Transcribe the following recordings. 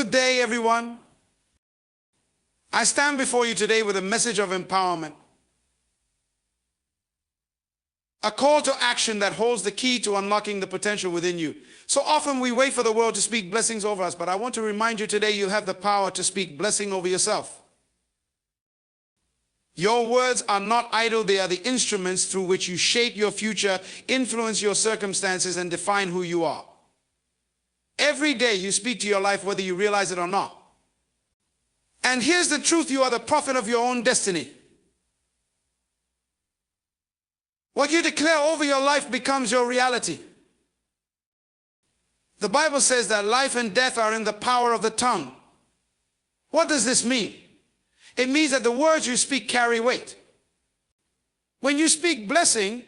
Good day, everyone. I stand before you today with a message of empowerment. A call to action that holds the key to unlocking the potential within you. So often we wait for the world to speak blessings over us, but I want to remind you today you have the power to speak blessing over yourself. Your words are not idle, they are the instruments through which you shape your future, influence your circumstances, and define who you are. Every day you speak to your life whether you realize it or not. And here's the truth, you are the prophet of your own destiny. What you declare over your life becomes your reality. The Bible says that life and death are in the power of the tongue. What does this mean? It means that the words you speak carry weight. When you speak blessing,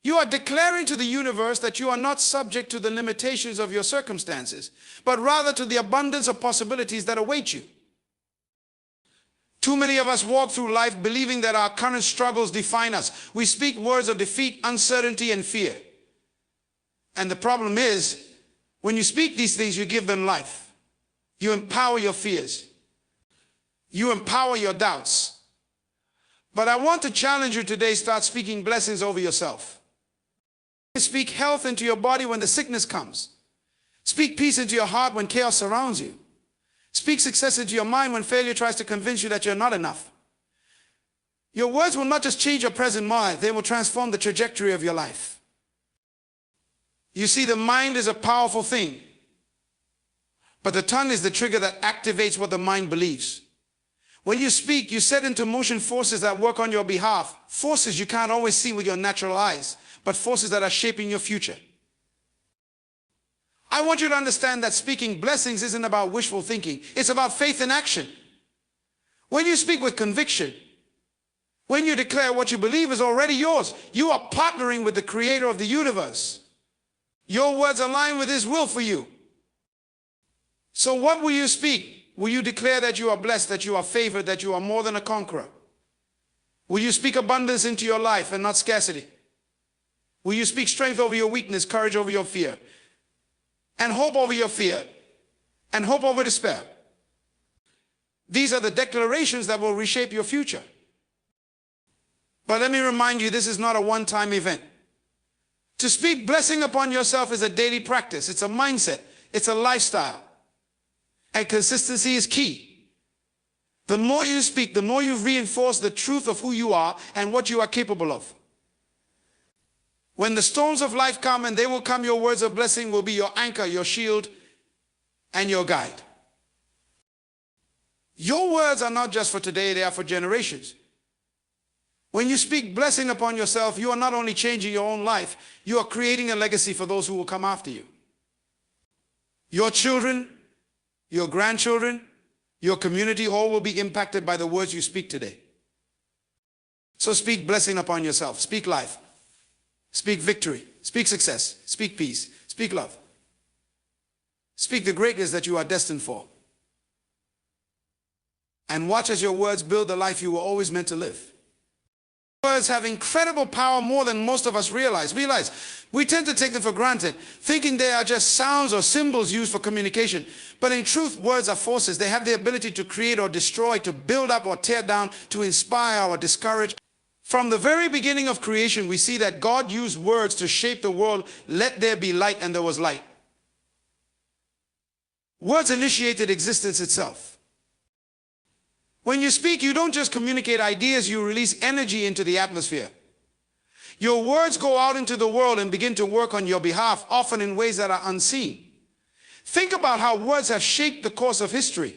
you are declaring to the universe that you are not subject to the limitations of your circumstances, but rather to the abundance of possibilities that await you. Too many of us walk through life believing that our current struggles define us. We speak words of defeat, uncertainty, and fear. And the problem is, when you speak these things, you give them life. You empower your fears. You empower your doubts. But I want to challenge you today, start speaking blessings over yourself. Speak health into your body when the sickness comes. Speak peace into your heart when chaos surrounds you. Speak success into your mind when failure tries to convince you that you're not enough. Your words will not just change your present moment, they will transform the trajectory of your life. You see, the mind is a powerful thing, but the tongue is the trigger that activates what the mind believes. When you speak, you set into motion forces that work on your behalf, forces you can't always see with your natural eyes, but forces that are shaping your future. I want you to understand that speaking blessings isn't about wishful thinking. It's about faith in action. When you speak with conviction, when you declare what you believe is already yours, you are partnering with the creator of the universe. Your words align with his will for you. So what will you speak? Will you declare that you are blessed, that you are favored, that you are more than a conqueror? Will you speak abundance into your life and not scarcity? Will you speak strength over your weakness, courage over your fear, and hope over your fear, and hope over despair? These are the declarations that will reshape your future. But let me remind you, this is not a one-time event. To speak blessing upon yourself is a daily practice. It's a mindset. It's a lifestyle. And consistency is key. The more you speak, the more you reinforce the truth of who you are and what you are capable of. When the storms of life come, and they will come, your words of blessing will be your anchor, your shield, and your guide. Your words are not just for today, they are for generations. When you speak blessing upon yourself, you are not only changing your own life, you are creating a legacy for those who will come after you. Your children, your grandchildren, your community all will be impacted by the words you speak today. So speak blessing upon yourself. Speak life. Speak victory. Speak success. Speak peace. Speak love. Speak the greatness that you are destined for. And watch as your words build the life you were always meant to live. Words have incredible power, more than most of us realize. We tend to take them for granted, thinking they are just sounds or symbols used for communication. But in truth, words are forces. They have the ability to create or destroy, to build up or tear down, to inspire or discourage. From the very beginning of creation, we see that God used words to shape the world. Let there be light, and there was light. Words initiated existence itself. When you speak, you don't just communicate ideas, you release energy into the atmosphere. Your words go out into the world and begin to work on your behalf, often in ways that are unseen. Think about how words have shaped the course of history.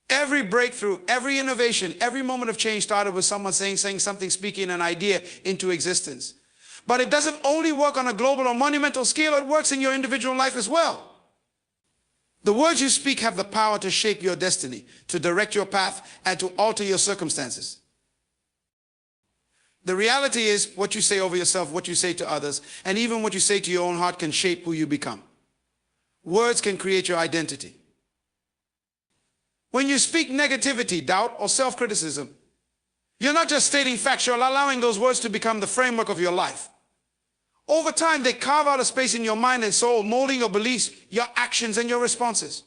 Every breakthrough, every innovation, every moment of change started with someone saying something, speaking an idea into existence. But it doesn't only work on a global or monumental scale, it works in your individual life as well. The words you speak have the power to shape your destiny, to direct your path, and to alter your circumstances. The reality is, what you say over yourself, what you say to others, and even what you say to your own heart can shape who you become. Words can create your identity. When you speak negativity, doubt, or self-criticism, you're not just stating facts, you're allowing those words to become the framework of your life. Over time, they carve out a space in your mind and soul, molding your beliefs, your actions, and your responses.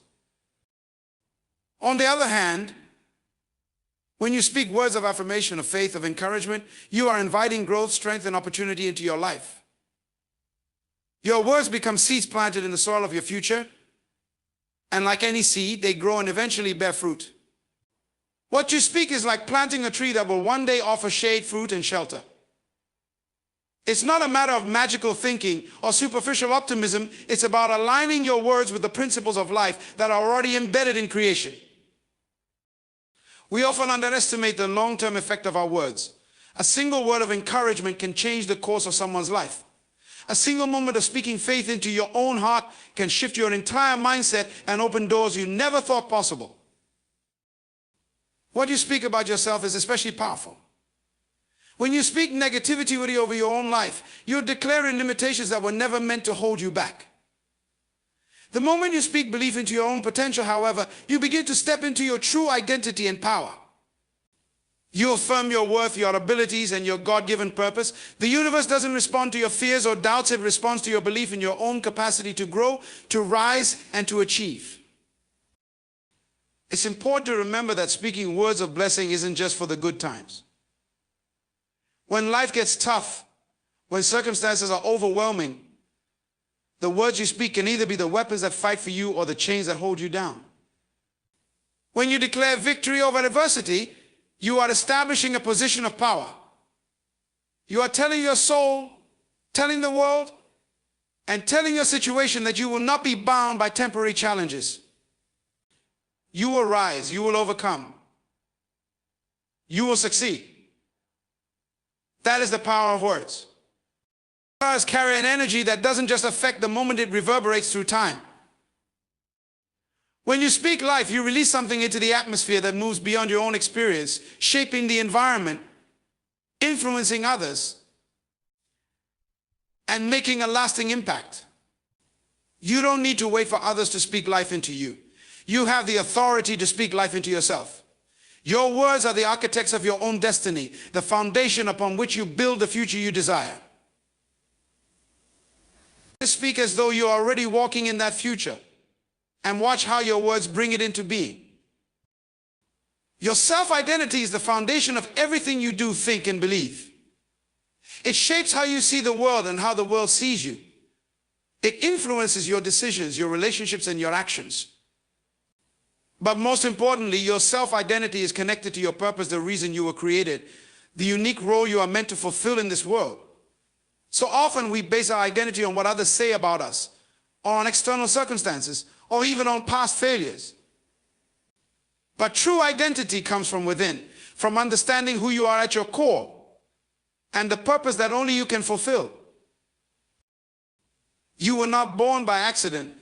On the other hand, when you speak words of affirmation, of faith, of encouragement, you are inviting growth, strength, and opportunity into your life. Your words become seeds planted in the soil of your future, and like any seed, they grow and eventually bear fruit. What you speak is like planting a tree that will one day offer shade, fruit, and shelter. It's not a matter of magical thinking or superficial optimism. It's about aligning your words with the principles of life that are already embedded in creation. We often underestimate the long-term effect of our words. A single word of encouragement can change the course of someone's life. A single moment of speaking faith into your own heart can shift your entire mindset and open doors you never thought possible. What you speak about yourself is especially powerful. When you speak negativity over your own life, you're declaring limitations that were never meant to hold you back. The moment you speak belief into your own potential, however, you begin to step into your true identity and power. You affirm your worth, your abilities, and your God-given purpose. The universe doesn't respond to your fears or doubts. It responds to your belief in your own capacity to grow, to rise, and to achieve. It's important to remember that speaking words of blessing isn't just for the good times. When life gets tough, when circumstances are overwhelming, the words you speak can either be the weapons that fight for you or the chains that hold you down. When you declare victory over adversity, you are establishing a position of power. You are telling your soul, telling the world, and telling your situation that you will not be bound by temporary challenges. You will rise, you will overcome. You will succeed. That is the power of words. Words carry an energy that doesn't just affect the moment, it reverberates through time. When you speak life, you release something into the atmosphere that moves beyond your own experience, shaping the environment, influencing others, and making a lasting impact. You don't need to wait for others to speak life into you. You have the authority to speak life into yourself. Your words are the architects of your own destiny, the foundation upon which you build the future you desire. Speak as though you are already walking in that future, and watch how your words bring it into being. Your self-identity is the foundation of everything you do, think, and believe. It shapes how you see the world and how the world sees you. It influences your decisions, your relationships, and your actions. But most importantly, your self-identity is connected to your purpose, the reason you were created, the unique role you are meant to fulfill in this world. So often we base our identity on what others say about us, or on external circumstances, or even on past failures. But true identity comes from within, from understanding who you are at your core, and the purpose that only you can fulfill. You were not born by accident,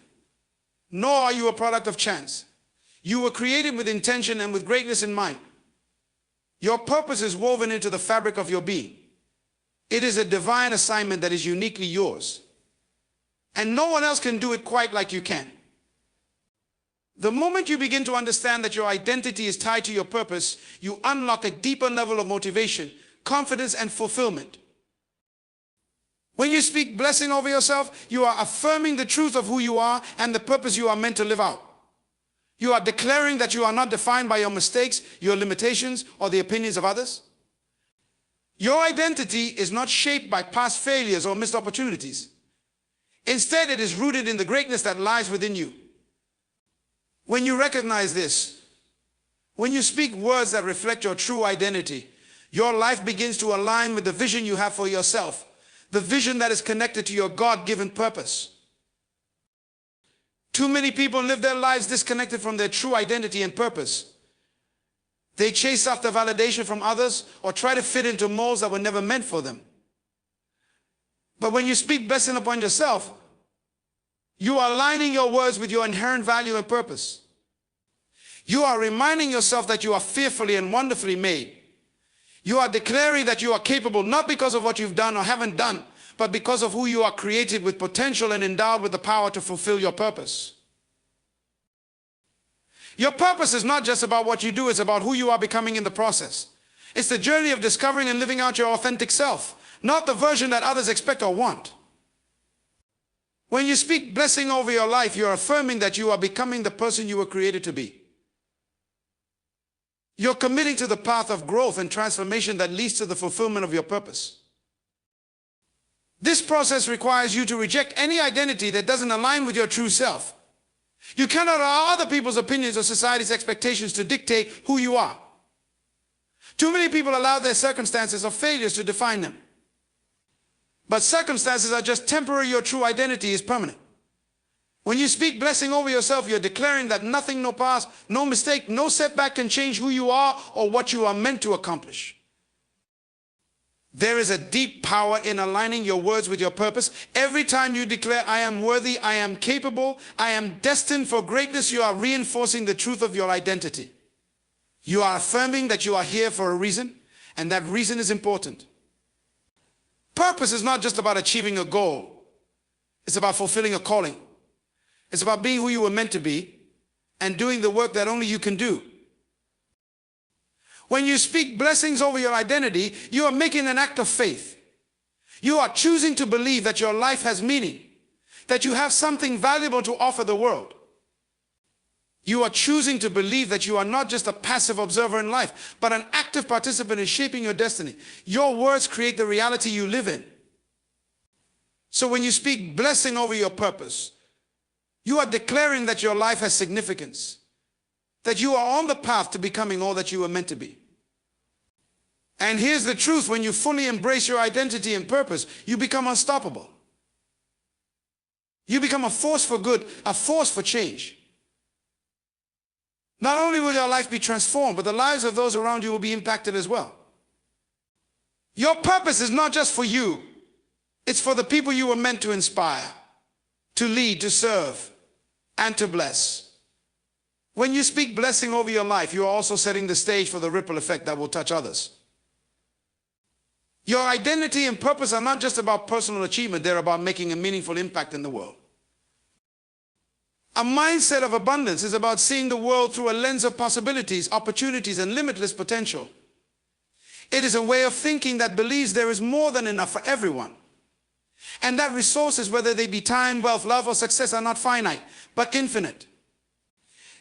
nor are you a product of chance. You were created with intention and with greatness in mind. Your purpose is woven into the fabric of your being. It is a divine assignment that is uniquely yours. And no one else can do it quite like you can. The moment you begin to understand that your identity is tied to your purpose, you unlock a deeper level of motivation, confidence, and fulfillment. When you speak blessing over yourself, you are affirming the truth of who you are and the purpose you are meant to live out. You are declaring that you are not defined by your mistakes, your limitations, or the opinions of others. Your identity is not shaped by past failures or missed opportunities. Instead, it is rooted in the greatness that lies within you. When you recognize this, when you speak words that reflect your true identity, your life begins to align with the vision you have for yourself, the vision that is connected to your God-given purpose. Too many people live their lives disconnected from their true identity and purpose. They chase after validation from others or try to fit into molds that were never meant for them. But when you speak blessing upon yourself, you are aligning your words with your inherent value and purpose. You are reminding yourself that you are fearfully and wonderfully made. You are declaring that you are capable not because of what you've done or haven't done, but because of who you are, created with potential and endowed with the power to fulfill your purpose. Your purpose is not just about what you do, it's about who you are becoming in the process. It's the journey of discovering and living out your authentic self, not the version that others expect or want. When you speak blessing over your life, you're affirming that you are becoming the person you were created to be. You're committing to the path of growth and transformation that leads to the fulfillment of your purpose. This process requires you to reject any identity that doesn't align with your true self. You cannot allow other people's opinions or society's expectations to dictate who you are. Too many people allow their circumstances or failures to define them. But circumstances are just temporary. Your true identity is permanent. When you speak blessing over yourself, you're declaring that nothing, no past, no mistake, no setback can change who you are or what you are meant to accomplish. There is a deep power in aligning your words with your purpose. Every time you declare, I am worthy, I am capable, I am destined for greatness, you are reinforcing the truth of your identity. You are affirming that you are here for a reason, and that reason is important. Purpose is not just about achieving a goal. It's about fulfilling a calling. It's about being who you were meant to be and doing the work that only you can do. When you speak blessings over your identity, you are making an act of faith. You are choosing to believe that your life has meaning, that you have something valuable to offer the world. You are choosing to believe that you are not just a passive observer in life, but an active participant in shaping your destiny. Your words create the reality you live in. So when you speak blessing over your purpose, you are declaring that your life has significance, that you are on the path to becoming all that you were meant to be. And here's the truth: when you fully embrace your identity and purpose, you become unstoppable. You become a force for good, a force for change. Not only will your life be transformed, but the lives of those around you will be impacted as well. Your purpose is not just for you. It's for the people you were meant to inspire, to lead, to serve, and to bless. When you speak blessing over your life, you are also setting the stage for the ripple effect that will touch others. Your identity and purpose are not just about personal achievement, they're about making a meaningful impact in the world. A mindset of abundance is about seeing the world through a lens of possibilities, opportunities, and limitless potential. It is a way of thinking that believes there is more than enough for everyone, and that resources, whether they be time, wealth, love, or success, are not finite, but infinite.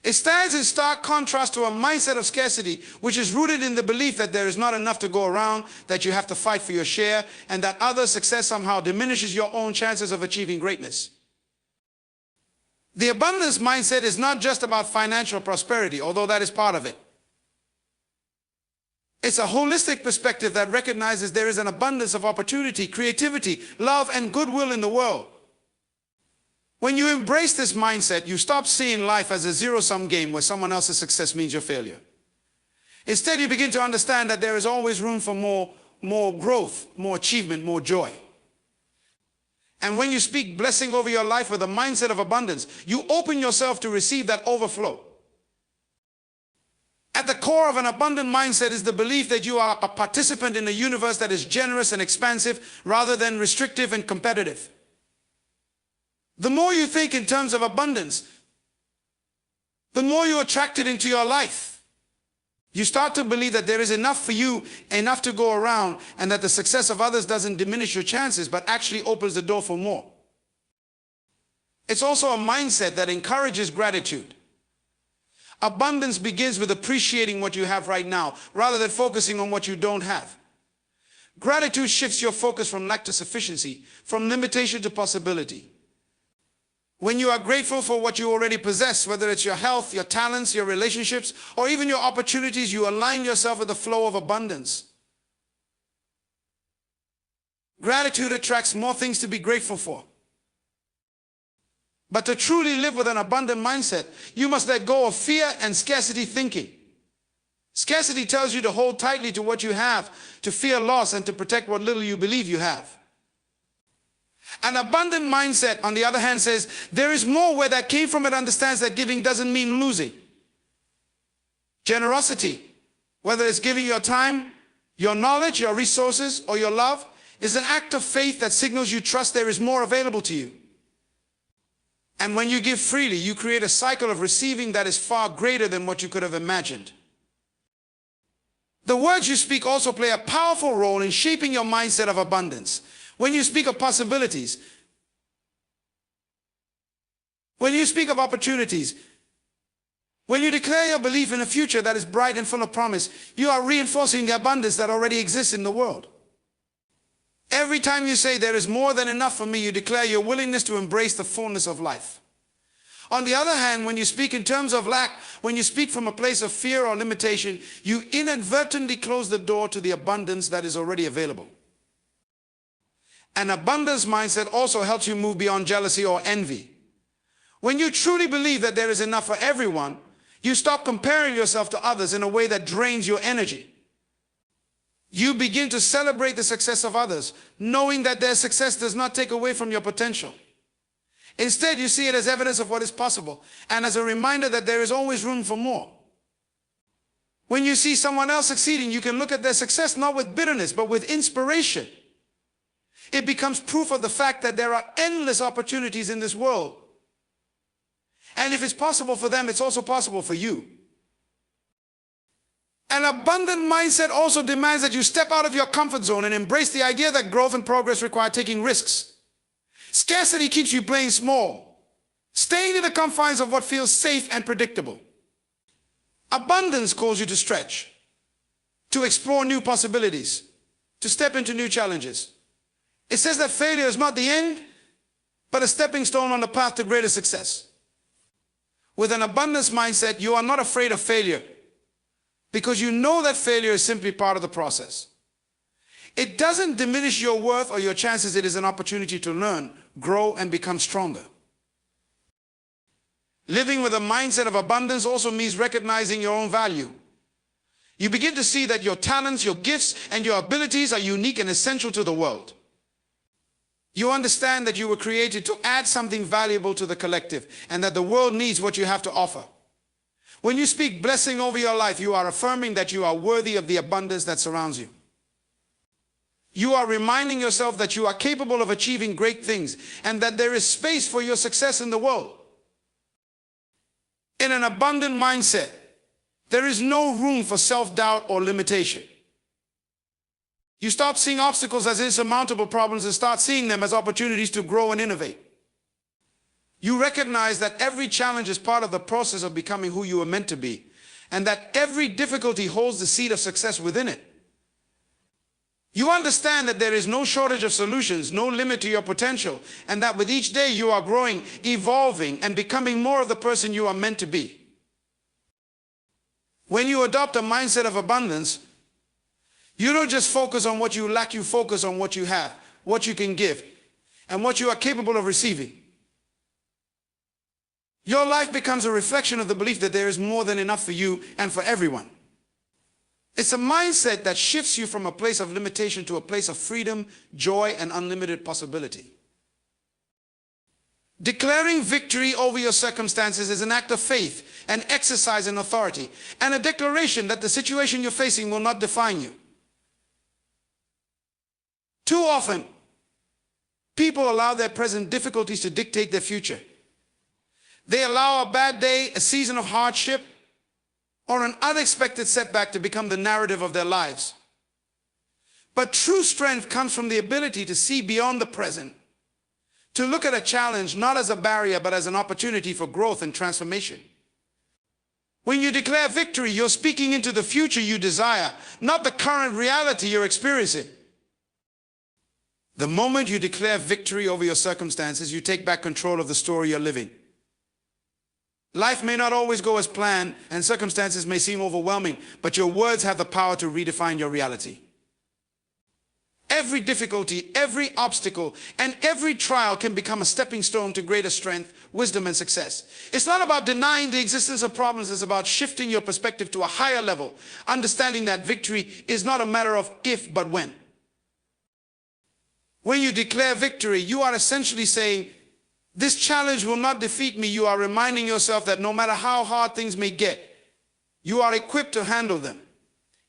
It stands in stark contrast to a mindset of scarcity, which is rooted in the belief that there is not enough to go around, that you have to fight for your share, and that other success somehow diminishes your own chances of achieving greatness. The abundance mindset is not just about financial prosperity, although that is part of it. It's a holistic perspective that recognizes there is an abundance of opportunity, creativity, love, and goodwill in the world. When you embrace this mindset, you stop seeing life as a zero-sum game where someone else's success means your failure. Instead, you begin to understand that there is always room for more growth, more achievement, more joy. And when you speak blessing over your life with a mindset of abundance, you open yourself to receive that overflow. At the core of an abundant mindset is the belief that you are a participant in a universe that is generous and expansive rather than restrictive and competitive. The more you think in terms of abundance, the more you attract it into your life. You start to believe that there is enough for you, enough to go around, and that the success of others doesn't diminish your chances, but actually opens the door for more. It's also a mindset that encourages gratitude. Abundance begins with appreciating what you have right now, rather than focusing on what you don't have. Gratitude shifts your focus from lack to sufficiency, from limitation to possibility. When you are grateful for what you already possess, whether it's your health, your talents, your relationships, or even your opportunities, you align yourself with the flow of abundance. Gratitude attracts more things to be grateful for. But to truly live with an abundant mindset, you must let go of fear and scarcity thinking. Scarcity tells you to hold tightly to what you have, to fear loss, and to protect what little you believe you have. An abundant mindset, on the other hand, says there is more where that came from. It understands that giving doesn't mean losing. Generosity, whether it's giving your time, your knowledge, your resources, or your love, is an act of faith that signals you trust there is more available to you. And when you give freely, you create a cycle of receiving that is far greater than what you could have imagined. The words you speak also play a powerful role in shaping your mindset of abundance. When you speak of possibilities, When you speak of opportunities, when you declare your belief in a future that is bright and full of promise, you are reinforcing the abundance that already exists in the world. Every time you say there is more than enough for me, you declare your willingness to embrace the fullness of life. On the other hand, when you speak in terms of lack, when you speak from a place of fear or limitation, you inadvertently close the door to the abundance that is already available. An abundance mindset also helps you move beyond jealousy or envy. When you truly believe that there is enough for everyone, you stop comparing yourself to others in a way that drains your energy. You begin to celebrate the success of others, knowing that their success does not take away from your potential. Instead, you see it as evidence of what is possible and as a reminder that there is always room for more. When you see someone else succeeding, you can look at their success not with bitterness, but with inspiration. It becomes proof of the fact that there are endless opportunities in this world. And if it's possible for them, it's also possible for you. An abundant mindset also demands that you step out of your comfort zone and embrace the idea that growth and progress require taking risks. Scarcity keeps you playing small, staying in the confines of what feels safe and predictable. Abundance calls you to stretch, to explore new possibilities, to step into new challenges. It says that failure is not the end, but a stepping stone on the path to greater success. With an abundance mindset, you are not afraid of failure because you know that failure is simply part of the process. It doesn't diminish your worth or your chances. It is an opportunity to learn, grow, and become stronger. Living with a mindset of abundance also means recognizing your own value. You begin to see that your talents, your gifts, and your abilities are unique and essential to the world. You understand that you were created to add something valuable to the collective and that the world needs what you have to offer. When you speak blessing over your life, you are affirming that you are worthy of the abundance that surrounds you. You are reminding yourself that you are capable of achieving great things and that there is space for your success in the world. In an abundant mindset, there is no room for self-doubt or limitation. You stop seeing obstacles as insurmountable problems and start seeing them as opportunities to grow and innovate. You recognize that every challenge is part of the process of becoming who you are meant to be, and that every difficulty holds the seed of success within it. You understand that there is no shortage of solutions, no limit to your potential, and that with each day you are growing, evolving, and becoming more of the person you are meant to be. When you adopt a mindset of abundance, you don't just focus on what you lack, you focus on what you have, what you can give, and what you are capable of receiving. Your life becomes a reflection of the belief that there is more than enough for you and for everyone. It's a mindset that shifts you from a place of limitation to a place of freedom, joy, and unlimited possibility. Declaring victory over your circumstances is an act of faith, an exercise in authority, and a declaration that the situation you're facing will not define you. Too often, people allow their present difficulties to dictate their future. They allow a bad day, a season of hardship, or an unexpected setback to become the narrative of their lives. But true strength comes from the ability to see beyond the present, to look at a challenge not as a barrier but as an opportunity for growth and transformation. When you declare victory, you're speaking into the future you desire, not the current reality you're experiencing. The moment you declare victory over your circumstances, you take back control of the story you're living. Life may not always go as planned, and circumstances may seem overwhelming, but your words have the power to redefine your reality. Every difficulty, every obstacle, and every trial can become a stepping stone to greater strength, wisdom, and success. It's not about denying the existence of problems, it's about shifting your perspective to a higher level, understanding that victory is not a matter of if, but when. When you declare victory, you are essentially saying, this challenge will not defeat me. You are reminding yourself that no matter how hard things may get, you are equipped to handle them.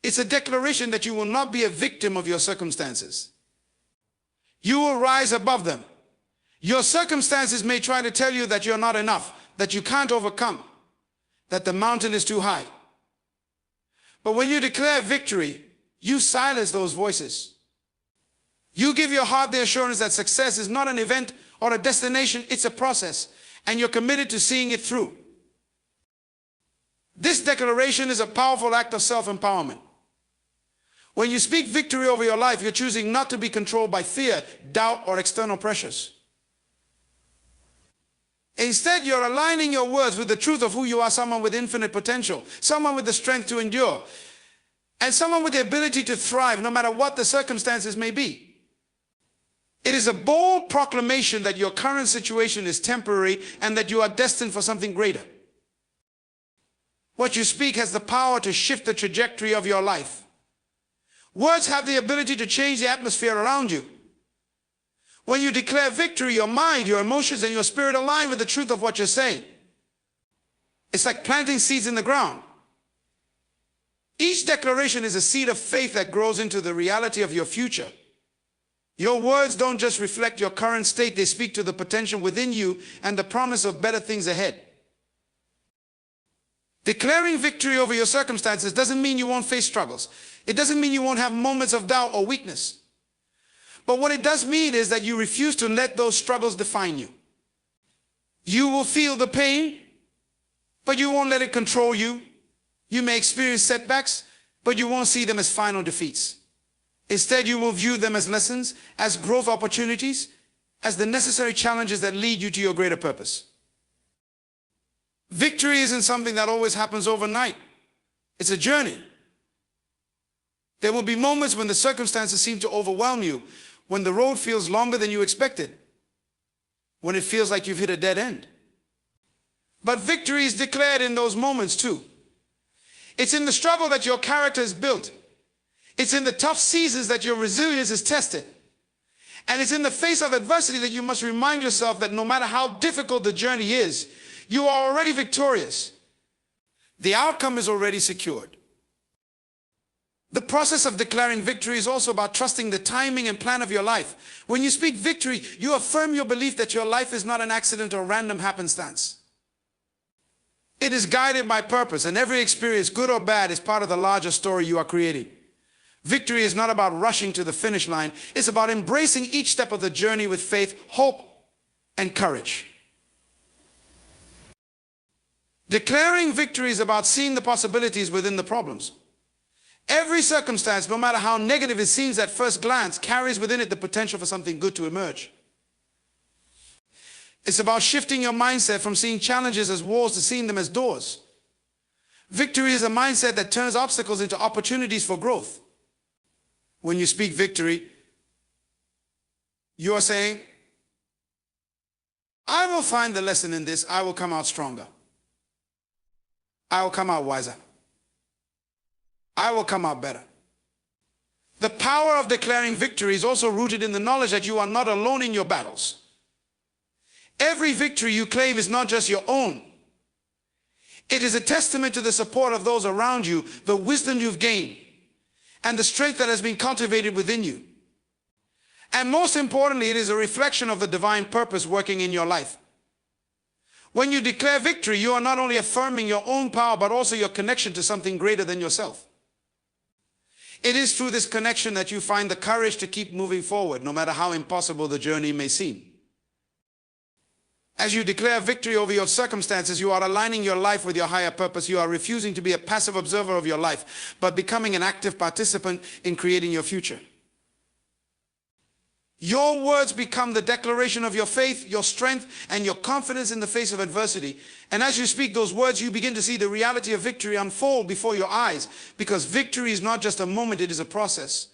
It's a declaration that you will not be a victim of your circumstances. You will rise above them. Your circumstances may try to tell you that you're not enough, that you can't overcome, that the mountain is too high. But when you declare victory, you silence those voices. You give your heart the assurance that success is not an event or a destination, it's a process. and you're committed to seeing it through. This declaration is a powerful act of self-empowerment. When you speak victory over your life, you're choosing not to be controlled by fear, doubt, or external pressures. Instead, you're aligning your words with the truth of who you are, someone with infinite potential, someone with the strength to endure, and someone with the ability to thrive no matter what the circumstances may be. It is a bold proclamation that your current situation is temporary and that you are destined for something greater. What you speak has the power to shift the trajectory of your life. Words have the ability to change the atmosphere around you. When you declare victory, your mind, your emotions, and your spirit align with the truth of what you're saying. It's like planting seeds in the ground. Each declaration is a seed of faith that grows into the reality of your future. Your words don't just reflect your current state, they speak to the potential within you and the promise of better things ahead. Declaring victory over your circumstances doesn't mean you won't face struggles. It doesn't mean you won't have moments of doubt or weakness. But what it does mean is that you refuse to let those struggles define you. You will feel the pain, but you won't let it control you. You may experience setbacks, but you won't see them as final defeats. Instead, you will view them as lessons, as growth opportunities, as the necessary challenges that lead you to your greater purpose. Victory isn't something that always happens overnight. It's a journey. There will be moments when the circumstances seem to overwhelm you, when the road feels longer than you expected, when it feels like you've hit a dead end. But victory is declared in those moments too. It's in the struggle that your character is built. It's in the tough seasons that your resilience is tested. And it's in the face of adversity that you must remind yourself that no matter how difficult the journey is, you are already victorious. The outcome is already secured. The process of declaring victory is also about trusting the timing and plan of your life. When you speak victory, you affirm your belief that your life is not an accident or random happenstance. It is guided by purpose, and every experience, good or bad, is part of the larger story you are creating. Victory is not about rushing to the finish line. It's about embracing each step of the journey with faith, hope, and courage. Declaring victory is about seeing the possibilities within the problems. Every circumstance, no matter how negative it seems at first glance, carries within it the potential for something good to emerge. It's about shifting your mindset from seeing challenges as walls to seeing them as doors. Victory is a mindset that turns obstacles into opportunities for growth. When you speak victory, you are saying, I will find the lesson in this. I will come out stronger. I will come out wiser. I will come out better. The power of declaring victory is also rooted in the knowledge that you are not alone in your battles. Every victory you claim is not just your own. It is a testament to the support of those around you, the wisdom you've gained, and the strength that has been cultivated within you. And most importantly, it is a reflection of the divine purpose working in your life. When you declare victory, you are not only affirming your own power, but also your connection to something greater than yourself. It is through this connection that you find the courage to keep moving forward, no matter how impossible the journey may seem. As you declare victory over your circumstances, you are aligning your life with your higher purpose. You are refusing to be a passive observer of your life, but becoming an active participant in creating your future. Your words become the declaration of your faith, your strength, and your confidence in the face of adversity. And as you speak those words, you begin to see the reality of victory unfold before your eyes, because victory is not just a moment, it is a process,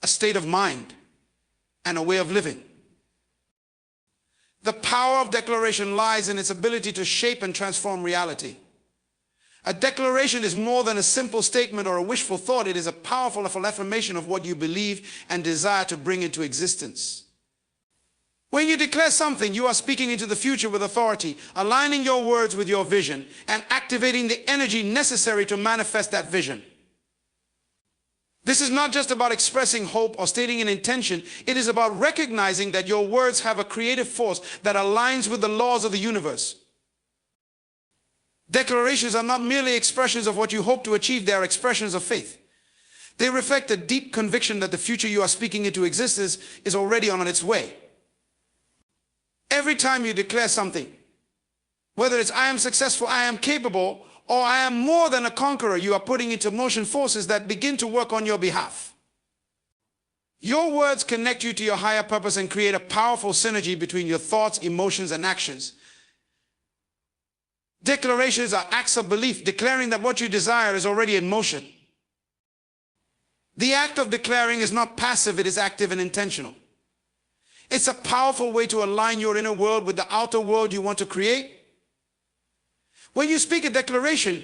a state of mind, and a way of living. The power of declaration lies in its ability to shape and transform reality. A declaration is more than a simple statement or a wishful thought. It is a powerful affirmation of what you believe and desire to bring into existence. When you declare something, you are speaking into the future with authority, aligning your words with your vision, and activating the energy necessary to manifest that vision. This is not just about expressing hope or stating an intention. It is about recognizing that your words have a creative force that aligns with the laws of the universe. Declarations are not merely expressions of what you hope to achieve. They are expressions of faith. They reflect a deep conviction that the future you are speaking into existence is already on its way. Every time you declare something, Whether it's I am successful, I am capable, or I am more than a conqueror, you are putting into motion forces that begin to work on your behalf. Your words connect you to your higher purpose and create a powerful synergy between your thoughts, emotions, and actions. Declarations are acts of belief, declaring that what you desire is already in motion. The act of declaring is not passive, it is active and intentional. It's a powerful way to align your inner world with the outer world you want to create. When you speak a declaration,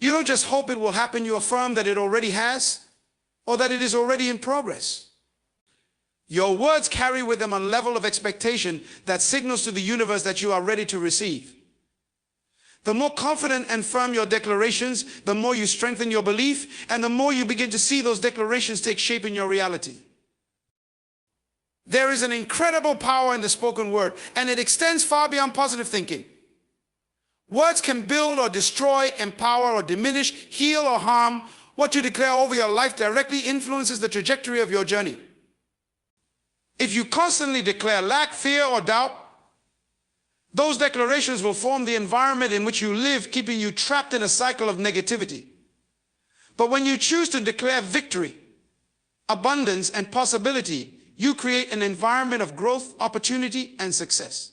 you don't just hope it will happen, you affirm that it already has, or that it is already in progress. Your words carry with them a level of expectation that signals to the universe that you are ready to receive. The more confident and firm your declarations, the more you strengthen your belief, and the more you begin to see those declarations take shape in your reality. There is an incredible power in the spoken word, and it extends far beyond positive thinking. Words can build or destroy, empower or diminish, heal or harm. What you declare over your life directly influences the trajectory of your journey. If you constantly declare lack, fear, or doubt, those declarations will form the environment in which you live, keeping you trapped in a cycle of negativity. But when you choose to declare victory, abundance, and possibility, you create an environment of growth, opportunity, and success.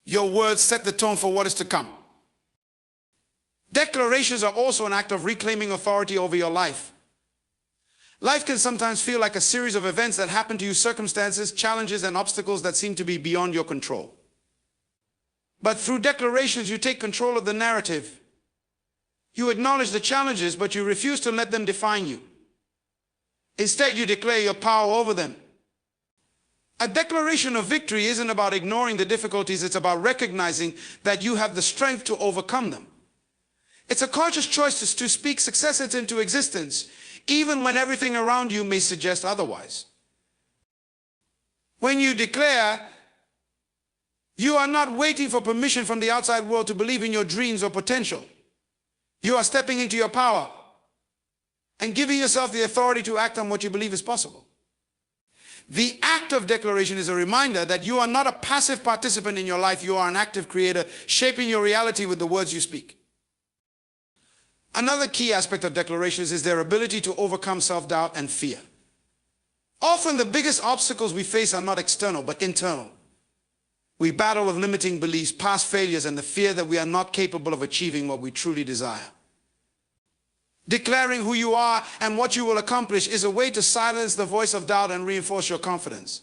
Your words set the tone for what is to come. Declarations are also an act of reclaiming authority over your life. Life can sometimes feel like a series of events that happen to you, circumstances, challenges, and obstacles that seem to be beyond your control. But through declarations, you take control of the narrative. You acknowledge the challenges, but you refuse to let them define you. Instead, you declare your power over them. A declaration of victory isn't about ignoring the difficulties, it's about recognizing that you have the strength to overcome them. It's a conscious choice to speak success into existence, even when everything around you may suggest otherwise. When you declare, you are not waiting for permission from the outside world to believe in your dreams or potential. You are stepping into your power and giving yourself the authority to act on what you believe is possible. The act of declaration is a reminder that you are not a passive participant in your life, you are an active creator, shaping your reality with the words you speak. Another key aspect of declarations is their ability to overcome self-doubt and fear. Often the biggest obstacles we face are not external, but internal. We battle with limiting beliefs, past failures, and the fear that we are not capable of achieving what we truly desire. Declaring who you are and what you will accomplish is a way to silence the voice of doubt and reinforce your confidence.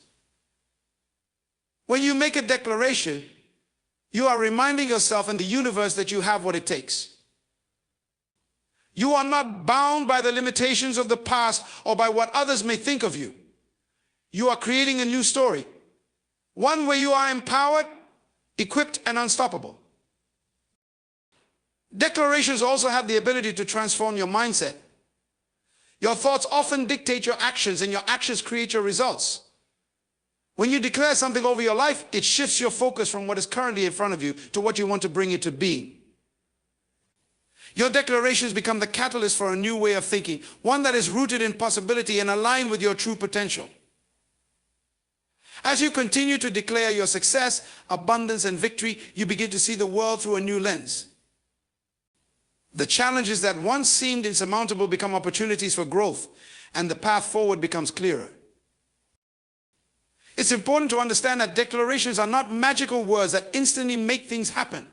When you make a declaration, you are reminding yourself and the universe that you have what it takes. You are not bound by the limitations of the past or by what others may think of you. You are creating a new story, one where you are empowered, equipped, and unstoppable. Declarations also have the ability to transform your mindset. Your thoughts often dictate your actions, and your actions create your results. When you declare something over your life, it shifts your focus from what is currently in front of you to what you want to bring it to being. Your declarations become the catalyst for a new way of thinking, one that is rooted in possibility and aligned with your true potential. As you continue to declare your success, abundance, and victory, you begin to see the world through a new lens. The challenges that once seemed insurmountable become opportunities for growth, and the path forward becomes clearer. It's important to understand that declarations are not magical words that instantly make things happen.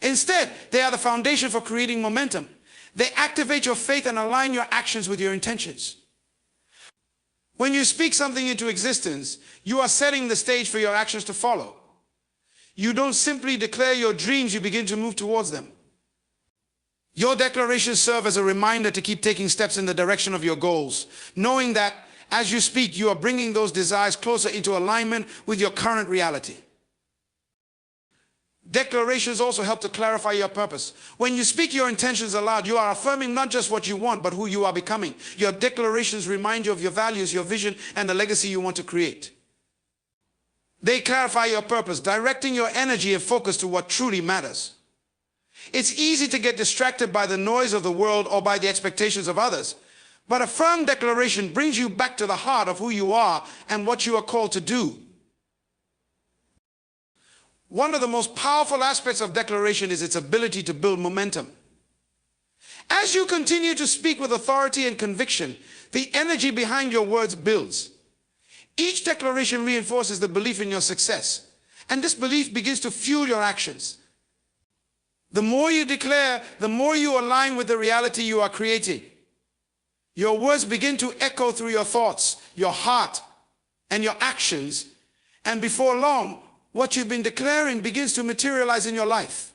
Instead, they are the foundation for creating momentum. They activate your faith and align your actions with your intentions. When you speak something into existence, you are setting the stage for your actions to follow. You don't simply declare your dreams, you begin to move towards them. Your declarations serve as a reminder to keep taking steps in the direction of your goals, knowing that as you speak, you are bringing those desires closer into alignment with your current reality. Declarations also help to clarify your purpose. When you speak your intentions aloud, you are affirming not just what you want, but who you are becoming. Your declarations remind you of your values, your vision, and the legacy you want to create. They clarify your purpose, directing your energy and focus to what truly matters. It's easy to get distracted by the noise of the world or by the expectations of others, but a firm declaration brings you back to the heart of who you are and what you are called to do. One of the most powerful aspects of declaration is its ability to build momentum. As you continue to speak with authority and conviction, the energy behind your words builds. Each declaration reinforces the belief in your success, and this belief begins to fuel your actions. The more you declare, the more you align with the reality you are creating. Your words begin to echo through your thoughts, your heart, and your actions, and before long, what you've been declaring begins to materialize in your life.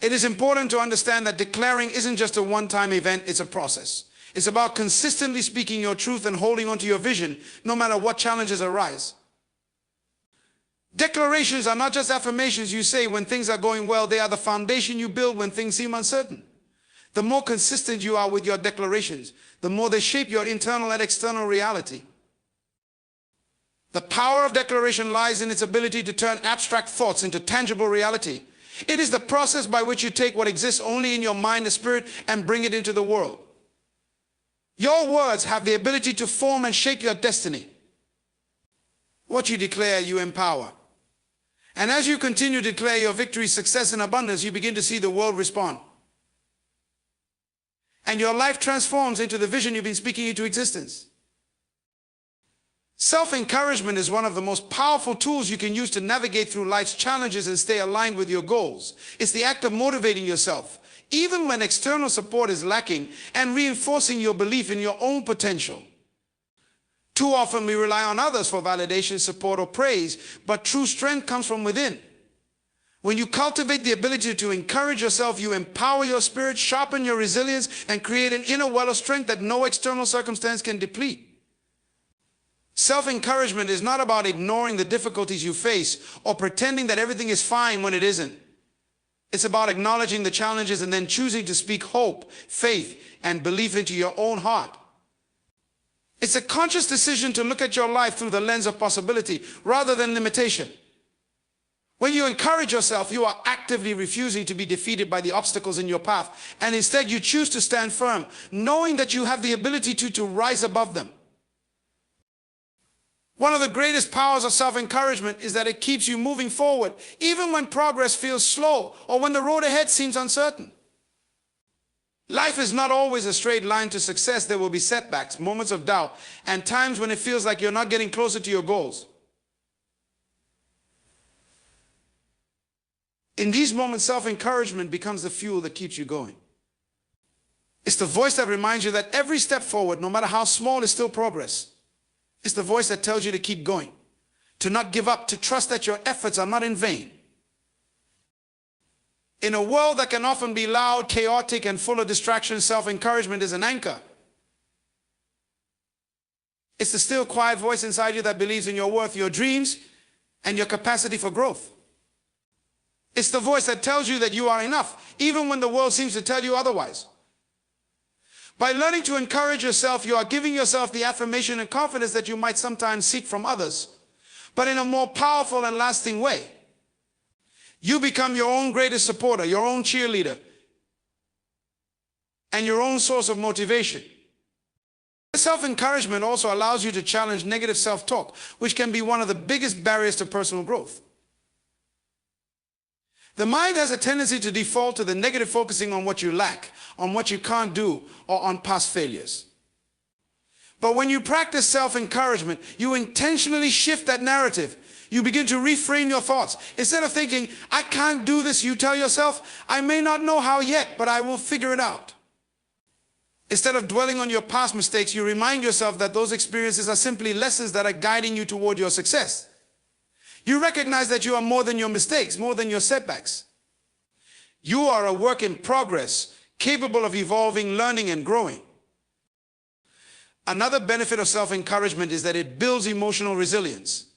It is important to understand that declaring isn't just a one-time event, it's a process. It's about consistently speaking your truth and holding on to your vision, no matter what challenges arise. Declarations are not just affirmations you say when things are going well, they are the foundation you build when things seem uncertain. The more consistent you are with your declarations, the more they shape your internal and external reality. The power of declaration lies in its ability to turn abstract thoughts into tangible reality. It is the process by which you take what exists only in your mind and spirit and bring it into the world. Your words have the ability to form and shape your destiny. What you declare, you empower. And as you continue to declare your victory, success, and abundance, you begin to see the world respond. And your life transforms into the vision you've been speaking into existence. Self-encouragement is one of the most powerful tools you can use to navigate through life's challenges and stay aligned with your goals. It's the act of motivating yourself, even when external support is lacking, and reinforcing your belief in your own potential. Too often we rely on others for validation, support, or praise, but true strength comes from within. When you cultivate the ability to encourage yourself, you empower your spirit, sharpen your resilience, and create an inner well of strength that no external circumstance can deplete. Self-encouragement is not about ignoring the difficulties you face or pretending that everything is fine when it isn't. It's about acknowledging the challenges and then choosing to speak hope, faith, and belief into your own heart. It's a conscious decision to look at your life through the lens of possibility rather than limitation. When you encourage yourself, you are actively refusing to be defeated by the obstacles in your path, and instead you choose to stand firm, knowing that you have the ability to rise above them. One of the greatest powers of self-encouragement is that it keeps you moving forward, even when progress feels slow or when the road ahead seems uncertain. Life is not always a straight line to success. There will be setbacks, moments of doubt, and times when it feels like you're not getting closer to your goals. In these moments, self-encouragement becomes the fuel that keeps you going. It's the voice that reminds you that every step forward, no matter how small, is still progress. It's the voice that tells you to keep going, to not give up, to trust that your efforts are not in vain. In a world that can often be loud, chaotic, and full of distractions, self-encouragement is an anchor. It's the still, quiet voice inside you that believes in your worth, your dreams, and your capacity for growth. It's the voice that tells you that you are enough, even when the world seems to tell you otherwise. By learning to encourage yourself, you are giving yourself the affirmation and confidence that you might sometimes seek from others, but in a more powerful and lasting way. You become your own greatest supporter, your own cheerleader, and your own source of motivation. Self-encouragement also allows you to challenge negative self-talk, which can be one of the biggest barriers to personal growth. The mind has a tendency to default to the negative, focusing on what you lack, on what you can't do, or on past failures. But when you practice self-encouragement, you intentionally shift that narrative. You begin to reframe your thoughts. Instead of thinking, I can't do this, you tell yourself, I may not know how yet, but I will figure it out. Instead of dwelling on your past mistakes, you remind yourself that those experiences are simply lessons that are guiding you toward your success. You recognize that you are more than your mistakes, more than your setbacks. You are a work in progress, capable of evolving, learning, and growing. Another benefit of self-encouragement is that it builds emotional resilience.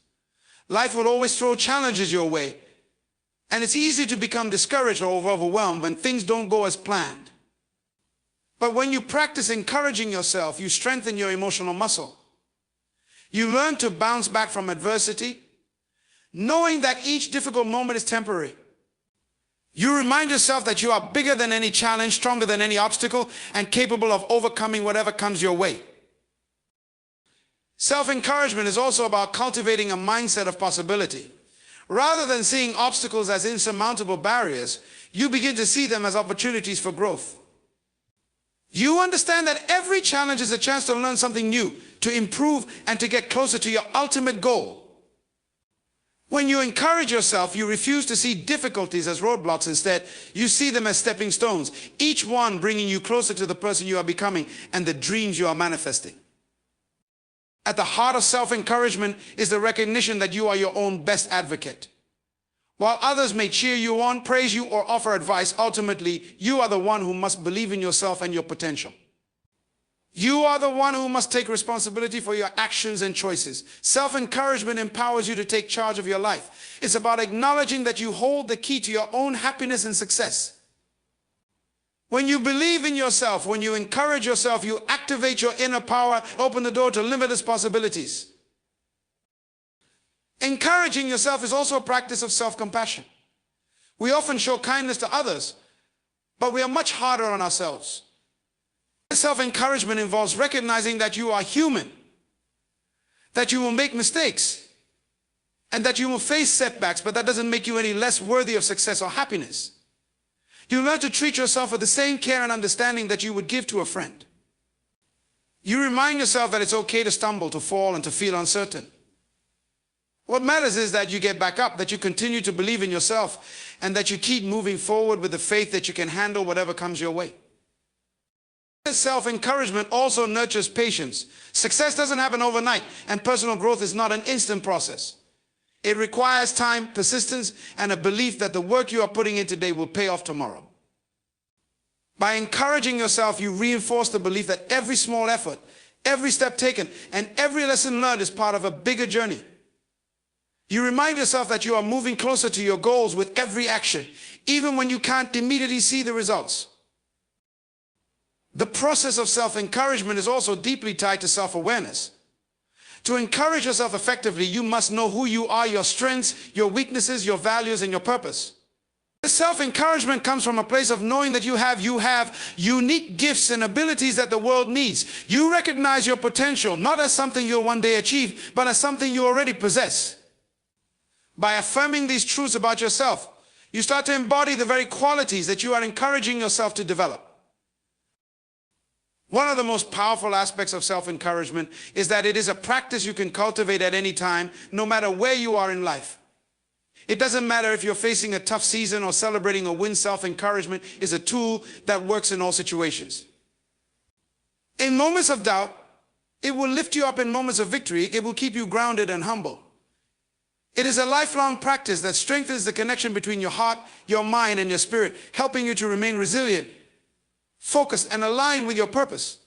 Life will always throw challenges your way, and it's easy to become discouraged or overwhelmed when things don't go as planned. But when you practice encouraging yourself, you strengthen your emotional muscle. You learn to bounce back from adversity, knowing that each difficult moment is temporary. You remind yourself that you are bigger than any challenge, stronger than any obstacle, and capable of overcoming whatever comes your way. Self-encouragement is also about cultivating a mindset of possibility. Rather than seeing obstacles as insurmountable barriers, you begin to see them as opportunities for growth. You understand that every challenge is a chance to learn something new, to improve, and to get closer to your ultimate goal. When you encourage yourself, you refuse to see difficulties as roadblocks. Instead, you see them as stepping stones, each one bringing you closer to the person you are becoming and the dreams you are manifesting. At the heart of self-encouragement is the recognition that you are your own best advocate. While others may cheer you on, praise you, or offer advice, ultimately, you are the one who must believe in yourself and your potential. You are the one who must take responsibility for your actions and choices. Self-encouragement empowers you to take charge of your life. It's about acknowledging that you hold the key to your own happiness and success. When you believe in yourself, when you encourage yourself, you activate your inner power, open the door to limitless possibilities. Encouraging yourself is also a practice of self-compassion. We often show kindness to others, but we are much harder on ourselves. Self-encouragement involves recognizing that you are human, that you will make mistakes, and that you will face setbacks, but that doesn't make you any less worthy of success or happiness. You learn to treat yourself with the same care and understanding that you would give to a friend. You remind yourself that it's okay to stumble, to fall, and to feel uncertain. What matters is that you get back up, that you continue to believe in yourself, and that you keep moving forward with the faith that you can handle whatever comes your way. Self-encouragement also nurtures patience. Success doesn't happen overnight, and personal growth is not an instant process. It requires time, persistence, and a belief that the work you are putting in today will pay off tomorrow. By encouraging yourself, you reinforce the belief that every small effort, every step taken, and every lesson learned is part of a bigger journey. You remind yourself that you are moving closer to your goals with every action, even when you can't immediately see the results. The process of self-encouragement is also deeply tied to self-awareness. To encourage yourself effectively, you must know who you are, your strengths, your weaknesses, your values, and your purpose. This self-encouragement comes from a place of knowing that you have unique gifts and abilities that the world needs. You recognize your potential, not as something you'll one day achieve, but as something you already possess. By affirming these truths about yourself, you start to embody the very qualities that you are encouraging yourself to develop. One of the most powerful aspects of self-encouragement is that it is a practice you can cultivate at any time, no matter where you are in life. It doesn't matter if you're facing a tough season or celebrating a win. Self-encouragement is a tool that works in all situations. In moments of doubt, it will lift you up. In moments of victory, it will keep you grounded and humble. It is a lifelong practice that strengthens the connection between your heart, your mind, and your spirit, helping you to remain resilient, focused, and aligned with your purpose.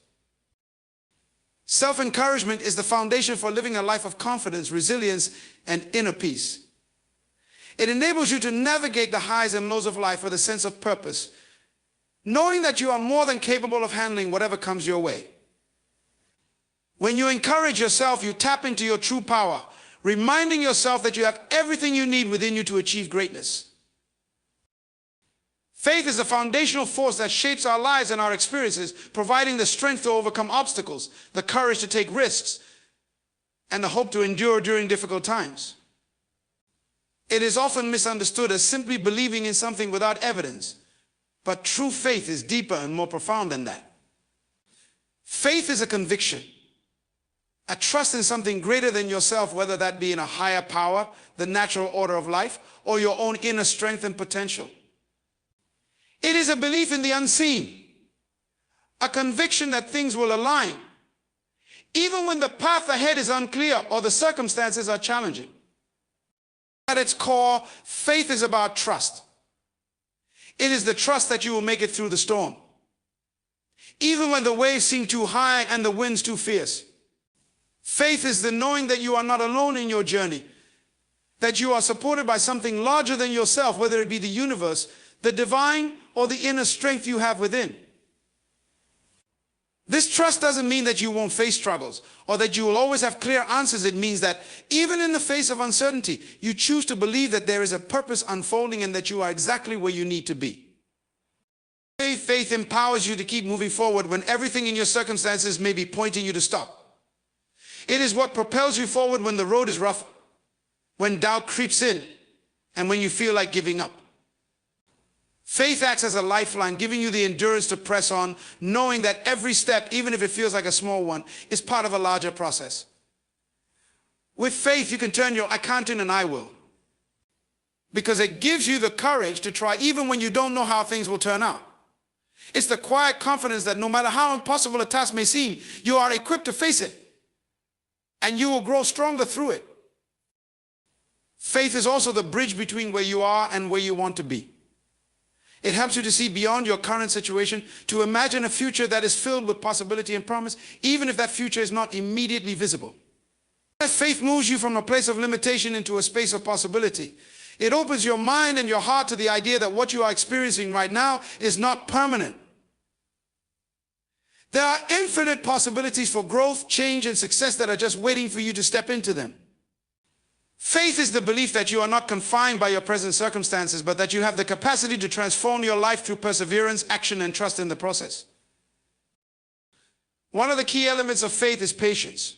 Self-encouragement is the foundation for living a life of confidence, resilience, and inner peace. It enables you to navigate the highs and lows of life with a sense of purpose, knowing that you are more than capable of handling whatever comes your way. When you encourage yourself, you tap into your true power, reminding yourself that you have everything you need within you to achieve greatness. Faith is a foundational force that shapes our lives and our experiences, providing the strength to overcome obstacles, the courage to take risks, and the hope to endure during difficult times. It is often misunderstood as simply believing in something without evidence, but true faith is deeper and more profound than that. Faith is a conviction, a trust in something greater than yourself, whether that be in a higher power, the natural order of life, or your own inner strength and potential. It is a belief in the unseen, a conviction that things will align, even when the path ahead is unclear or the circumstances are challenging. At its core, faith is about trust. It is the trust that you will make it through the storm, even when the waves seem too high and the winds too fierce. Faith is the knowing that you are not alone in your journey, that you are supported by something larger than yourself, whether it be the universe, the divine, or the inner strength you have within. This trust doesn't mean that you won't face struggles or that you will always have clear answers. It means that even in the face of uncertainty, you choose to believe that there is a purpose unfolding and that you are exactly where you need to be. Faith empowers you to keep moving forward when everything in your circumstances may be pointing you to stop. It is what propels you forward when the road is rough, when doubt creeps in, and when you feel like giving up. Faith acts as a lifeline, giving you the endurance to press on, knowing that every step, even if it feels like a small one, is part of a larger process. With faith, you can turn your "I can't" into an "I will." Because it gives you the courage to try even when you don't know how things will turn out. It's the quiet confidence that no matter how impossible a task may seem, you are equipped to face it. And you will grow stronger through it. Faith is also the bridge between where you are and where you want to be. It helps you to see beyond your current situation, to imagine a future that is filled with possibility and promise, even if that future is not immediately visible. As faith moves you from a place of limitation into a space of possibility, it opens your mind and your heart to the idea that what you are experiencing right now is not permanent. There are infinite possibilities for growth, change, and success that are just waiting for you to step into them. Faith is the belief that you are not confined by your present circumstances, but that you have the capacity to transform your life through perseverance, action, and trust in the process. One of the key elements of faith is patience.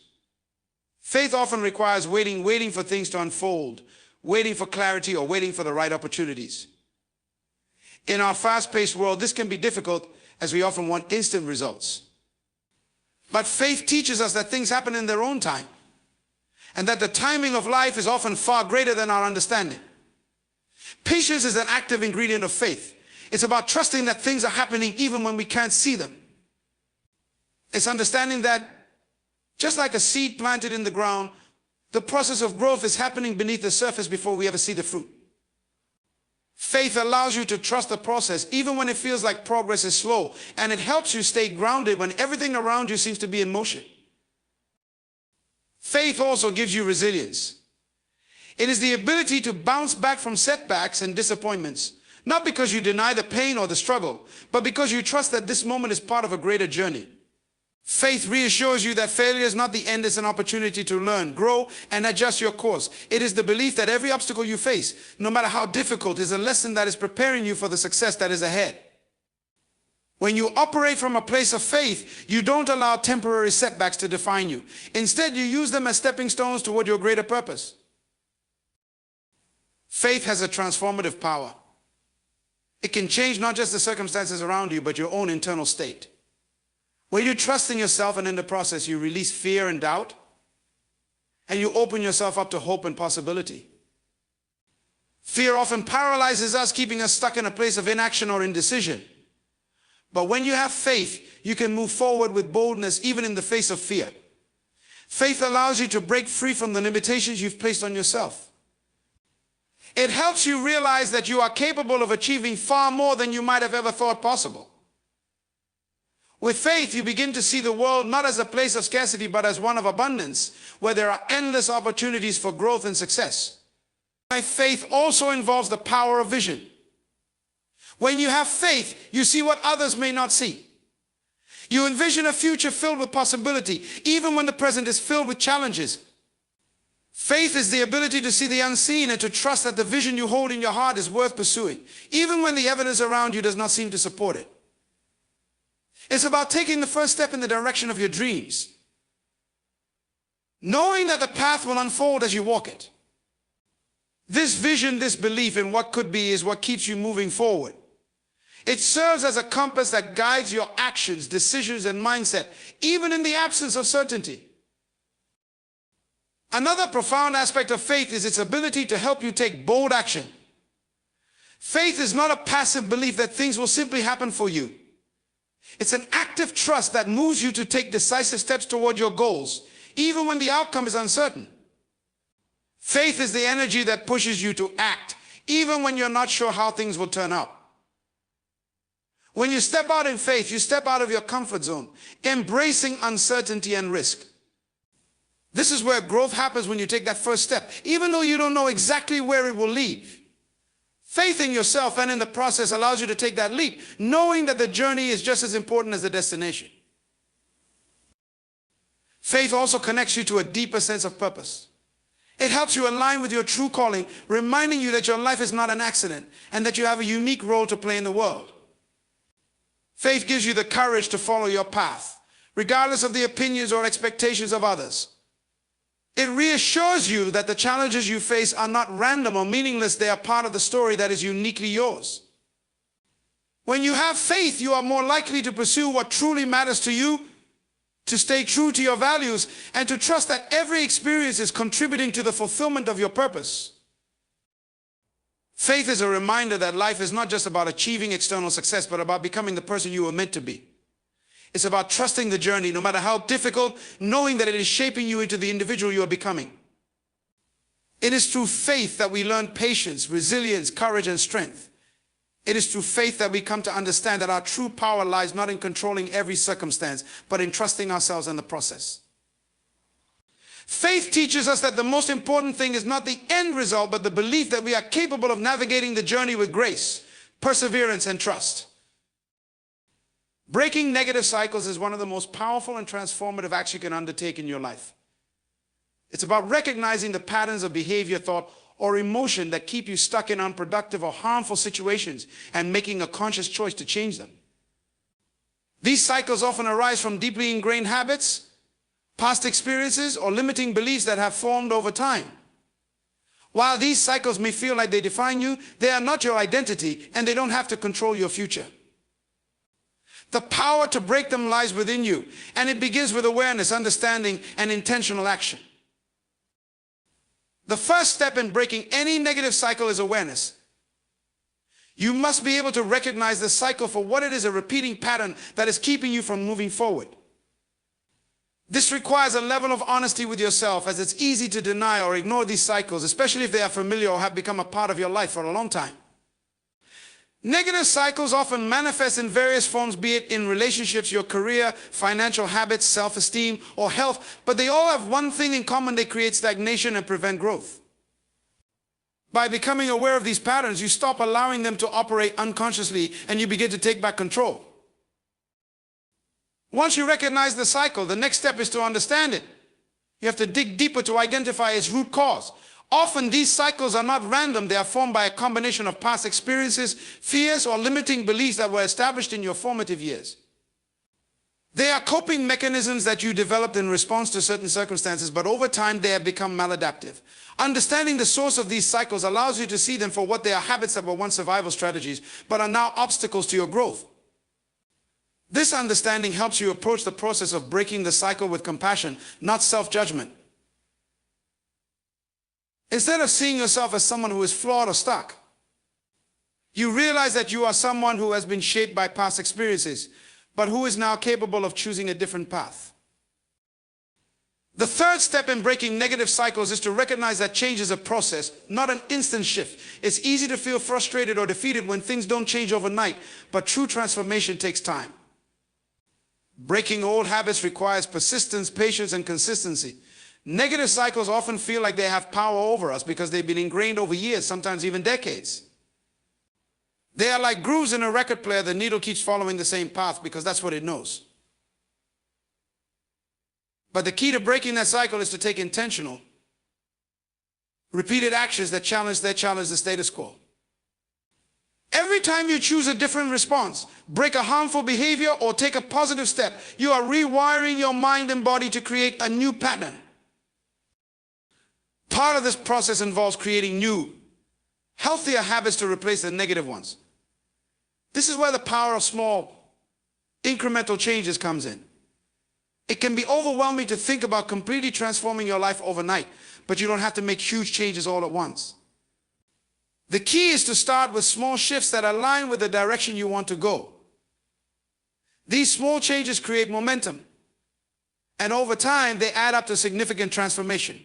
Faith often requires waiting for things to unfold, waiting for clarity, or waiting for the right opportunities. In our fast-paced world, this can be difficult as we often want instant results. But faith teaches us that things happen in their own time, and that the timing of life is often far greater than our understanding. Patience is an active ingredient of faith. It's about trusting that things are happening even when we can't see them. It's understanding that just like a seed planted in the ground, the process of growth is happening beneath the surface before we ever see the fruit. Faith allows you to trust the process even when it feels like progress is slow, and it helps you stay grounded when everything around you seems to be in motion. Faith also gives you resilience. It is the ability to bounce back from setbacks and disappointments, not because you deny the pain or the struggle, but because you trust that this moment is part of a greater journey. Faith reassures you that failure is not the end, it's an opportunity to learn, grow, and adjust your course. It is the belief that every obstacle you face, no matter how difficult, is a lesson that is preparing you for the success that is ahead. When you operate from a place of faith, you don't allow temporary setbacks to define you. Instead, you use them as stepping stones toward your greater purpose. Faith has a transformative power. It can change not just the circumstances around you, but your own internal state. When you trust in yourself, and in the process you release fear and doubt, and you open yourself up to hope and possibility. Fear often paralyzes us, keeping us stuck in a place of inaction or indecision. But when you have faith, you can move forward with boldness even in the face of fear. Faith allows you to break free from the limitations you've placed on yourself. It helps you realize that you are capable of achieving far more than you might have ever thought possible. With faith, you begin to see the world not as a place of scarcity, but as one of abundance, where there are endless opportunities for growth and success. My faith also involves the power of vision. When you have faith, you see what others may not see. You envision a future filled with possibility, even when the present is filled with challenges. Faith is the ability to see the unseen and to trust that the vision you hold in your heart is worth pursuing, even when the evidence around you does not seem to support it. It's about taking the first step in the direction of your dreams, knowing that the path will unfold as you walk it. This vision, this belief in what could be, is what keeps you moving forward. It serves as a compass that guides your actions, decisions, and mindset, even in the absence of certainty. Another profound aspect of faith is its ability to help you take bold action. Faith is not a passive belief that things will simply happen for you. It's an active trust that moves you to take decisive steps toward your goals, even when the outcome is uncertain. Faith is the energy that pushes you to act, even when you're not sure how things will turn out. When you step out in faith, you step out of your comfort zone, embracing uncertainty and risk. This is where growth happens, when you take that first step, even though you don't know exactly where it will lead. Faith in yourself and in the process allows you to take that leap, knowing that the journey is just as important as the destination. Faith also connects you to a deeper sense of purpose. It helps you align with your true calling, reminding you that your life is not an accident and that you have a unique role to play in the world. Faith gives you the courage to follow your path, regardless of the opinions or expectations of others. It reassures you that the challenges you face are not random or meaningless. They are part of the story that is uniquely yours. When you have faith, you are more likely to pursue what truly matters to you, to stay true to your values, and to trust that every experience is contributing to the fulfillment of your purpose. Faith is a reminder that life is not just about achieving external success, but about becoming the person you were meant to be. It's about trusting the journey, no matter how difficult, knowing that it is shaping you into the individual you are becoming. It is through faith that we learn patience, resilience, courage, and strength. It is through faith that we come to understand that our true power lies not in controlling every circumstance, but in trusting ourselves in the process. Faith teaches us that the most important thing is not the end result, but the belief that we are capable of navigating the journey with grace, perseverance, and trust. Breaking negative cycles is one of the most powerful and transformative acts you can undertake in your life. It's about recognizing the patterns of behavior, thought, or emotion that keep you stuck in unproductive or harmful situations and making a conscious choice to change them. These cycles often arise from deeply ingrained habits, past experiences, or limiting beliefs that have formed over time. While these cycles may feel like they define you, they are not your identity, and they don't have to control your future. The power to break them lies within you, and it begins with awareness, understanding, and intentional action. The first step in breaking any negative cycle is awareness. You must be able to recognize the cycle for what it is, a repeating pattern that is keeping you from moving forward. This requires a level of honesty with yourself, as it's easy to deny or ignore these cycles, especially if they are familiar or have become a part of your life for a long time. Negative cycles often manifest in various forms, be it in relationships, your career, financial habits, self-esteem, or health, but they all have one thing in common: they create stagnation and prevent growth. By becoming aware of these patterns, you stop allowing them to operate unconsciously, and you begin to take back control. Once you recognize the cycle, the next step is to understand it. You have to dig deeper to identify its root cause. Often these cycles are not random. They are formed by a combination of past experiences, fears, or limiting beliefs that were established in your formative years. They are coping mechanisms that you developed in response to certain circumstances, but over time they have become maladaptive. Understanding the source of these cycles allows you to see them for what they are: habits that were once survival strategies, but are now obstacles to your growth. This understanding helps you approach the process of breaking the cycle with compassion, not self-judgment. Instead of seeing yourself as someone who is flawed or stuck, you realize that you are someone who has been shaped by past experiences, but who is now capable of choosing a different path. The third step in breaking negative cycles is to recognize that change is a process, not an instant shift. It's easy to feel frustrated or defeated when things don't change overnight, but true transformation takes time. Breaking old habits requires persistence, patience, and consistency. Negative cycles often feel like they have power over us because they've been ingrained over years, sometimes even decades. They are like grooves in a record player. The needle keeps following the same path because that's what it knows. But the key to breaking that cycle is to take intentional, repeated actions that challenge the status quo. Every time you choose a different response, break a harmful behavior, or take a positive step, you are rewiring your mind and body to create a new pattern. Part of this process involves creating new, healthier habits to replace the negative ones. This is where the power of small, incremental changes comes in. It can be overwhelming to think about completely transforming your life overnight, but you don't have to make huge changes all at once. The key is to start with small shifts that align with the direction you want to go. These small changes create momentum, and over time, they add up to significant transformation.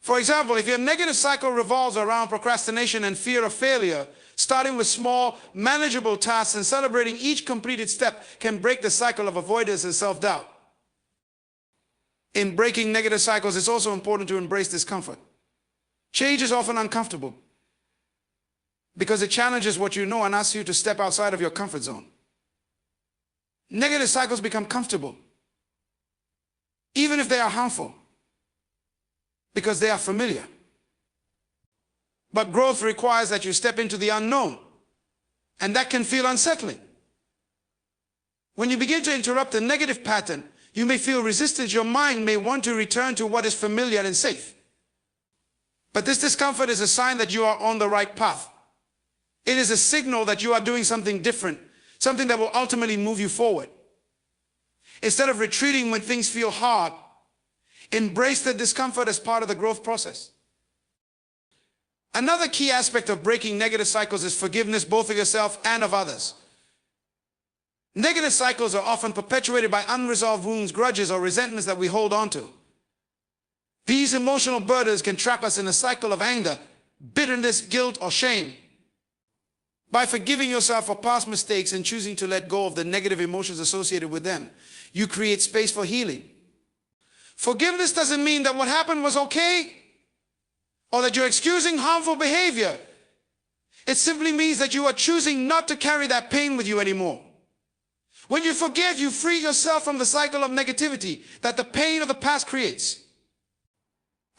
For example, if your negative cycle revolves around procrastination and fear of failure, starting with small, manageable tasks and celebrating each completed step can break the cycle of avoidance and self-doubt. In breaking negative cycles, it's also important to embrace discomfort. Change is often uncomfortable because it challenges what you know and asks you to step outside of your comfort zone. Negative cycles become comfortable, even if they are harmful, because they are familiar. But growth requires that you step into the unknown, and that can feel unsettling. When you begin to interrupt a negative pattern, You may feel resistance. Your mind may want to return to what is familiar and safe. But this discomfort is a sign that you are on the right path. It is a signal that you are doing something different, something that will ultimately move you forward. Instead of retreating when things feel hard, embrace the discomfort as part of the growth process. Another key aspect of breaking negative cycles is forgiveness, both of yourself and of others. Negative cycles are often perpetuated by unresolved wounds, grudges, or resentments that we hold on to. These emotional burdens can trap us in a cycle of anger, bitterness, guilt, or shame. By forgiving yourself for past mistakes and choosing to let go of the negative emotions associated with them, you create space for healing. Forgiveness doesn't mean that what happened was okay, or that you're excusing harmful behavior. It simply means that you are choosing not to carry that pain with you anymore. When you forgive, you free yourself from the cycle of negativity that the pain of the past creates.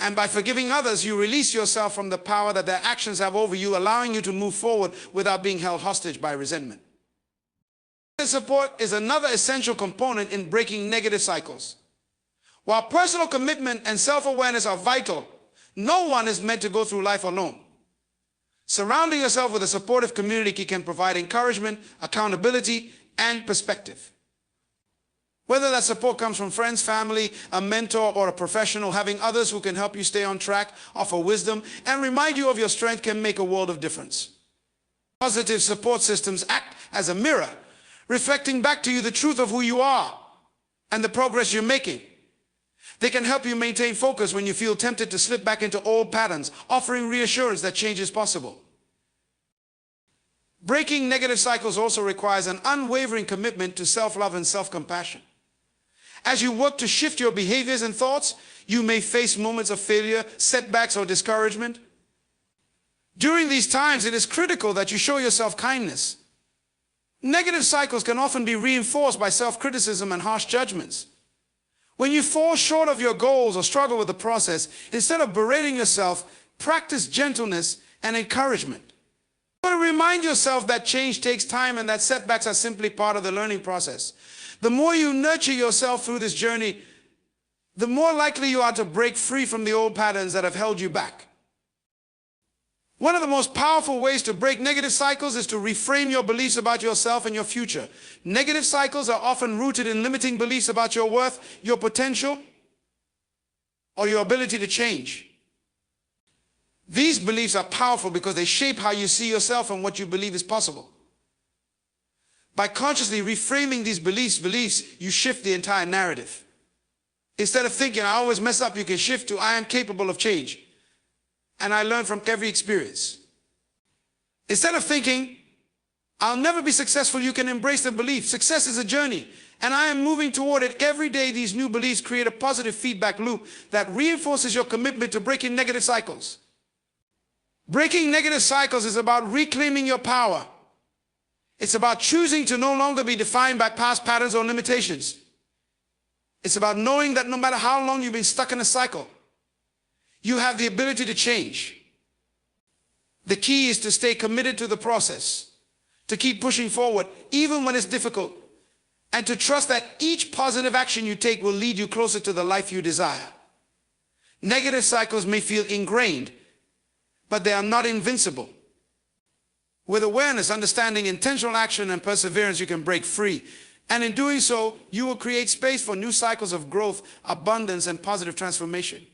And by forgiving others, you release yourself from the power that their actions have over you, allowing you to move forward without being held hostage by resentment. Support is another essential component in breaking negative cycles. While personal commitment and self-awareness are vital, no one is meant to go through life alone. Surrounding yourself with a supportive community can provide encouragement, accountability, and perspective. Whether that support comes from friends, family, a mentor, or a professional, having others who can help you stay on track, offer wisdom, and remind you of your strength can make a world of difference. Positive support systems act as a mirror, reflecting back to you the truth of who you are and the progress you're making. They can help you maintain focus when you feel tempted to slip back into old patterns, offering reassurance that change is possible. Breaking negative cycles also requires an unwavering commitment to self-love and self-compassion. As you work to shift your behaviors and thoughts, you may face moments of failure, setbacks, or discouragement. During these times, it is critical that you show yourself kindness. Negative cycles can often be reinforced by self-criticism and harsh judgments. When you fall short of your goals or struggle with the process, instead of berating yourself, practice gentleness and encouragement. Remind yourself that change takes time and that setbacks are simply part of the learning process. The more you nurture yourself through this journey, the more likely you are to break free from the old patterns that have held you back. One of the most powerful ways to break negative cycles is to reframe your beliefs about yourself and your future. Negative cycles are often rooted in limiting beliefs about your worth, your potential, or your ability to change. These beliefs are powerful because they shape how you see yourself and what you believe is possible. By consciously reframing these beliefs, you shift the entire narrative. Instead of thinking, I always mess up, you can shift to, I am capable of change. And I learn from every experience. Instead of thinking, I'll never be successful, you can embrace the belief. Success is a journey, and I am moving toward it. Every day, these new beliefs create a positive feedback loop that reinforces your commitment to breaking negative cycles. Breaking negative cycles is about reclaiming your power. It's about choosing to no longer be defined by past patterns or limitations. It's about knowing that no matter how long you've been stuck in a cycle, you have the ability to change. The key is to stay committed to the process, to keep pushing forward, even when it's difficult, and to trust that each positive action you take will lead you closer to the life you desire. Negative cycles may feel ingrained, but they are not invincible. With awareness, understanding, intentional action, and perseverance, you can break free. And in doing so, you will create space for new cycles of growth, abundance, and positive transformation.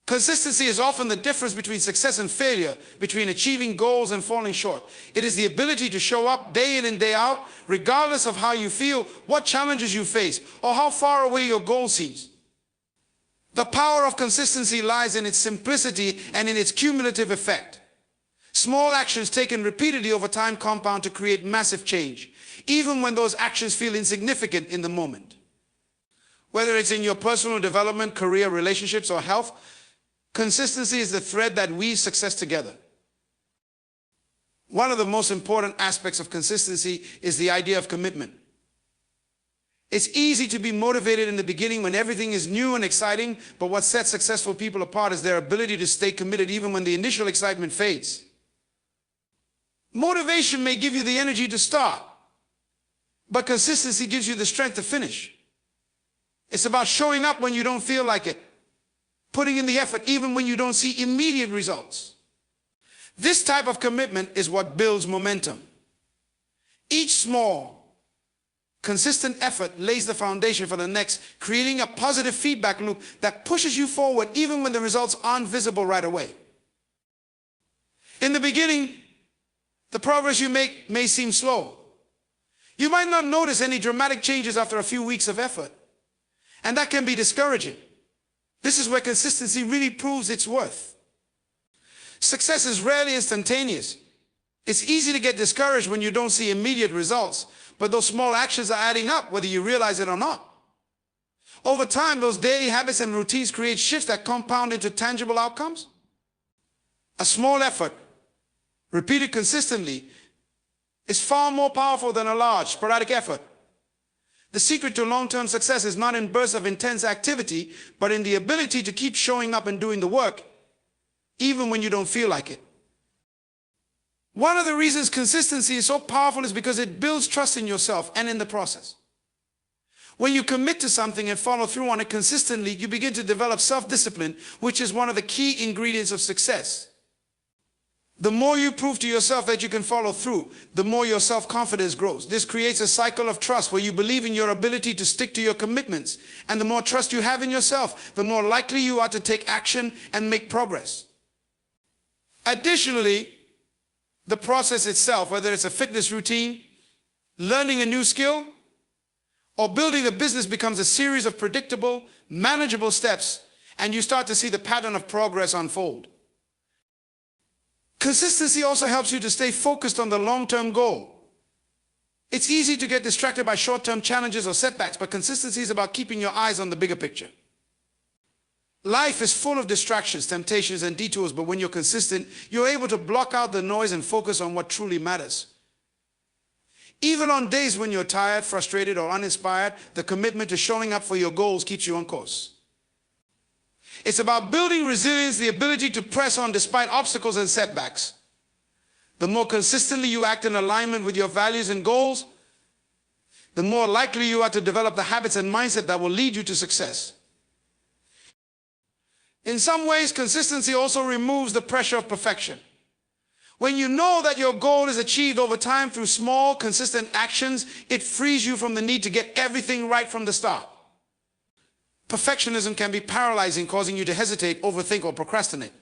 Consistency is often the difference between success and failure, between achieving goals and falling short. It is the ability to show up day in and day out, regardless of how you feel, what challenges you face, or how far away your goal seems. The power of consistency lies in its simplicity and in its cumulative effect. Small actions taken repeatedly over time compound to create massive change, even when those actions feel insignificant in the moment. Whether it's in your personal development, career, relationships, or health, consistency is the thread that weaves success together. One of the most important aspects of consistency is the idea of commitment. It's easy to be motivated in the beginning when everything is new and exciting, but what sets successful people apart is their ability to stay committed even when the initial excitement fades. Motivation may give you the energy to start, But consistency gives you the strength to finish. It's about showing up when you don't feel like it, putting in the effort even when you don't see immediate results. This type of commitment is what builds momentum. Each small, consistent effort lays the foundation for the next, creating a positive feedback loop that pushes you forward even when the results aren't visible right away. In the beginning, the progress you make may seem slow. You might not notice any dramatic changes after a few weeks of effort, and that can be discouraging. This is where consistency really proves its worth. Success is rarely instantaneous. It's easy to get discouraged when you don't see immediate results, but those small actions are adding up, whether you realize it or not. Over time, those daily habits and routines create shifts that compound into tangible outcomes. A small effort, repeated consistently, is far more powerful than a large, sporadic effort. The secret to long-term success is not in bursts of intense activity, but in the ability to keep showing up and doing the work, even when you don't feel like it. One of the reasons consistency is so powerful is because it builds trust in yourself and in the process. When you commit to something and follow through on it consistently, you begin to develop self-discipline, which is one of the key ingredients of success. The more you prove to yourself that you can follow through, the more your self-confidence grows. This creates a cycle of trust where you believe in your ability to stick to your commitments. And the more trust you have in yourself, the more likely you are to take action and make progress. Additionally, the process itself, whether it's a fitness routine, learning a new skill, or building a business, becomes a series of predictable, manageable steps, and you start to see the pattern of progress unfold. Consistency also helps you to stay focused on the long-term goal. It's easy to get distracted by short-term challenges or setbacks, but consistency is about keeping your eyes on the bigger picture. Life is full of distractions, temptations, and detours, but when you're consistent, you're able to block out the noise and focus on what truly matters. Even on days when you're tired, frustrated, or uninspired, the commitment to showing up for your goals keeps you on course. It's about building resilience, the ability to press on despite obstacles and setbacks. The more consistently you act in alignment with your values and goals, the more likely you are to develop the habits and mindset that will lead you to success. In some ways, consistency also removes the pressure of perfection. When you know that your goal is achieved over time through small, consistent actions, it frees you from the need to get everything right from the start. Perfectionism can be paralyzing, causing you to hesitate, overthink, or procrastinate.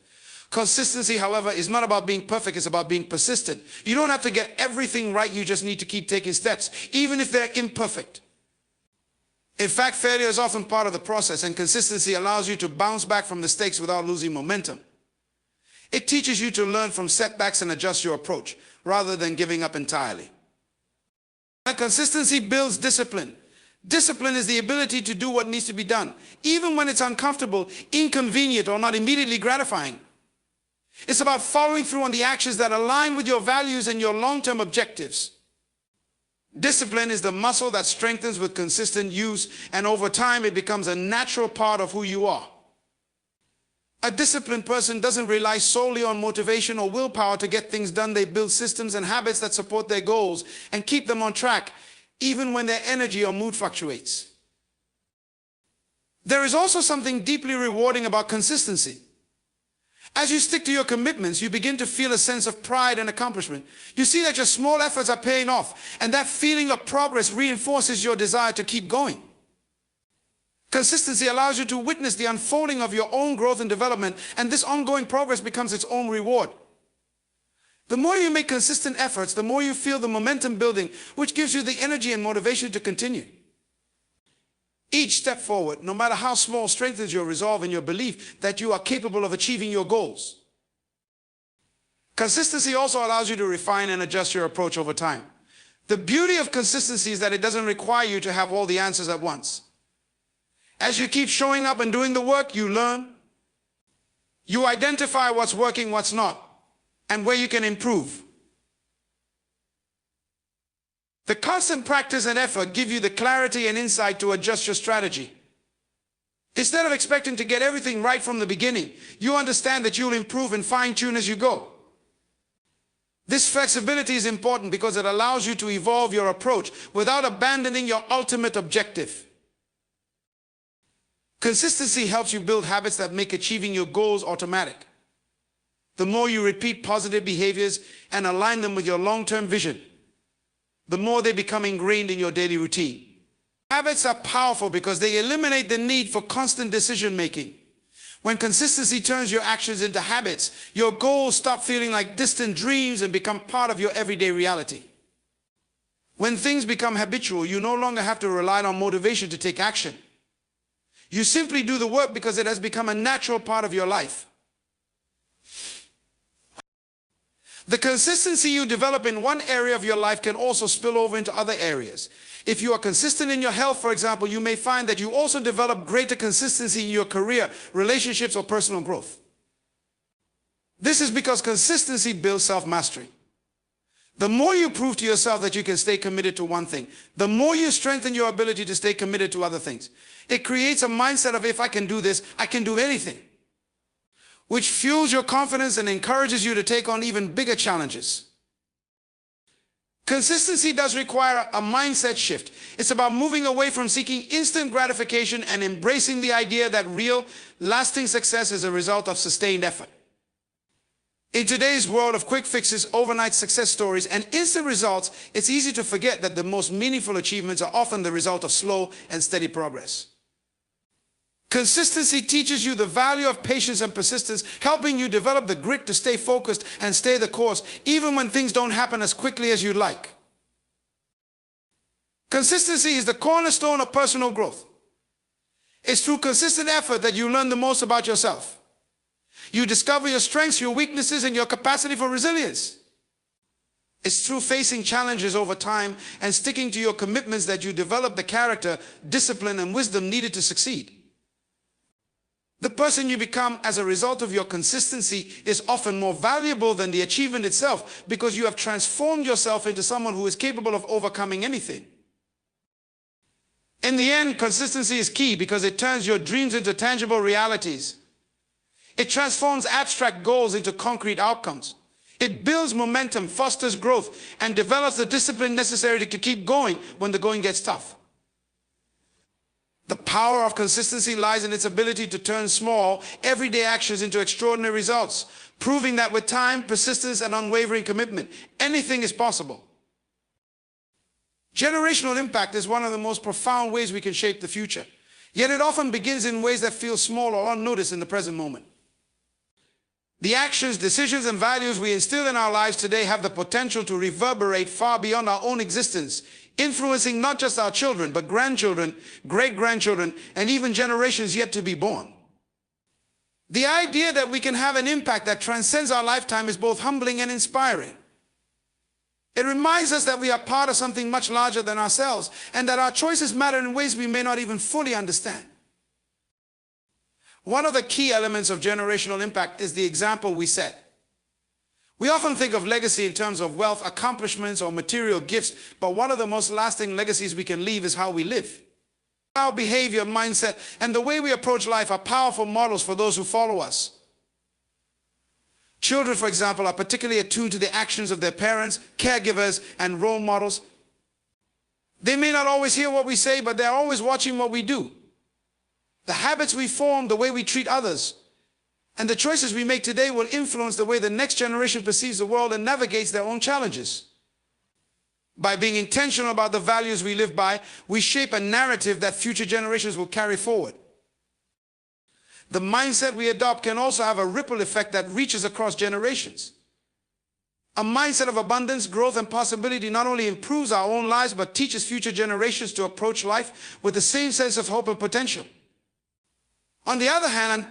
Consistency, however, is not about being perfect, it's about being persistent. You don't have to get everything right, you just need to keep taking steps, even if they're imperfect. In fact, failure is often part of the process, and consistency allows you to bounce back from mistakes without losing momentum. It teaches you to learn from setbacks and adjust your approach, rather than giving up entirely. And consistency builds discipline. Discipline is the ability to do what needs to be done, even when it's uncomfortable, inconvenient, or not immediately gratifying. It's about following through on the actions that align with your values and your long-term objectives. Discipline is the muscle that strengthens with consistent use, and over time it becomes a natural part of who you are. A disciplined person doesn't rely solely on motivation or willpower to get things done. They build systems and habits that support their goals and keep them on track, even when their energy or mood fluctuates. There is also something deeply rewarding about consistency. As you stick to your commitments, you begin to feel a sense of pride and accomplishment. You see that your small efforts are paying off, and that feeling of progress reinforces your desire to keep going. Consistency allows you to witness the unfolding of your own growth and development, and this ongoing progress becomes its own reward. The more you make consistent efforts, the more you feel the momentum building, which gives you the energy and motivation to continue. Each step forward, no matter how small, strengthens your resolve and your belief that you are capable of achieving your goals. Consistency also allows you to refine and adjust your approach over time. The beauty of consistency is that it doesn't require you to have all the answers at once. As you keep showing up and doing the work, you learn. You identify what's working, what's not, and where you can improve. The constant practice and effort give you the clarity and insight to adjust your strategy. Instead of expecting to get everything right from the beginning, you understand that you'll improve and fine-tune as you go. This flexibility is important because it allows you to evolve your approach without abandoning your ultimate objective. Consistency helps you build habits that make achieving your goals automatic. The more you repeat positive behaviors and align them with your long-term vision, the more they become ingrained in your daily routine. Habits are powerful because they eliminate the need for constant decision-making. When consistency turns your actions into habits, your goals stop feeling like distant dreams and become part of your everyday reality. When things become habitual, you no longer have to rely on motivation to take action. You simply do the work because it has become a natural part of your life. The consistency you develop in one area of your life can also spill over into other areas. If you are consistent in your health, for example, you may find that you also develop greater consistency in your career, relationships, or personal growth. This is because consistency builds self-mastery. The more you prove to yourself that you can stay committed to one thing, the more you strengthen your ability to stay committed to other things. It creates a mindset of, if I can do this, I can do anything, which fuels your confidence and encourages you to take on even bigger challenges. Consistency does require a mindset shift. It's about moving away from seeking instant gratification and embracing the idea that real, lasting success is a result of sustained effort. In today's world of quick fixes, overnight success stories, and instant results, it's easy to forget that the most meaningful achievements are often the result of slow and steady progress. Consistency teaches you the value of patience and persistence, helping you develop the grit to stay focused and stay the course, even when things don't happen as quickly as you'd like. Consistency is the cornerstone of personal growth. It's through consistent effort that you learn the most about yourself. You discover your strengths, your weaknesses, and your capacity for resilience. It's through facing challenges over time and sticking to your commitments that you develop the character, discipline, and wisdom needed to succeed. The person you become as a result of your consistency is often more valuable than the achievement itself, because you have transformed yourself into someone who is capable of overcoming anything. In the end, consistency is key because it turns your dreams into tangible realities. It transforms abstract goals into concrete outcomes. It builds momentum, fosters growth, and develops the discipline necessary to keep going when the going gets tough. The power of consistency lies in its ability to turn small, everyday actions into extraordinary results, proving that with time, persistence, and unwavering commitment, anything is possible. Generational impact is one of the most profound ways we can shape the future, yet it often begins in ways that feel small or unnoticed in the present moment. The actions, decisions, and values we instill in our lives today have the potential to reverberate far beyond our own existence, influencing not just our children, but grandchildren, great-grandchildren, and even generations yet to be born. The idea that we can have an impact that transcends our lifetime is both humbling and inspiring. It reminds us that we are part of something much larger than ourselves, and that our choices matter in ways we may not even fully understand. One of the key elements of generational impact is the example we set. We often think of legacy in terms of wealth, accomplishments, or material gifts, but one of the most lasting legacies we can leave is how we live. Our behavior, mindset, and the way we approach life are powerful models for those who follow us. Children, for example, are particularly attuned to the actions of their parents, caregivers, and role models. They may not always hear what we say, but they're always watching what we do. The habits we form, the way we treat others, and the choices we make today will influence the way the next generation perceives the world and navigates their own challenges. By being intentional about the values we live by, we shape a narrative that future generations will carry forward. The mindset we adopt can also have a ripple effect that reaches across generations. A mindset of abundance, growth, and possibility not only improves our own lives, but teaches future generations to approach life with the same sense of hope and potential. On the other hand,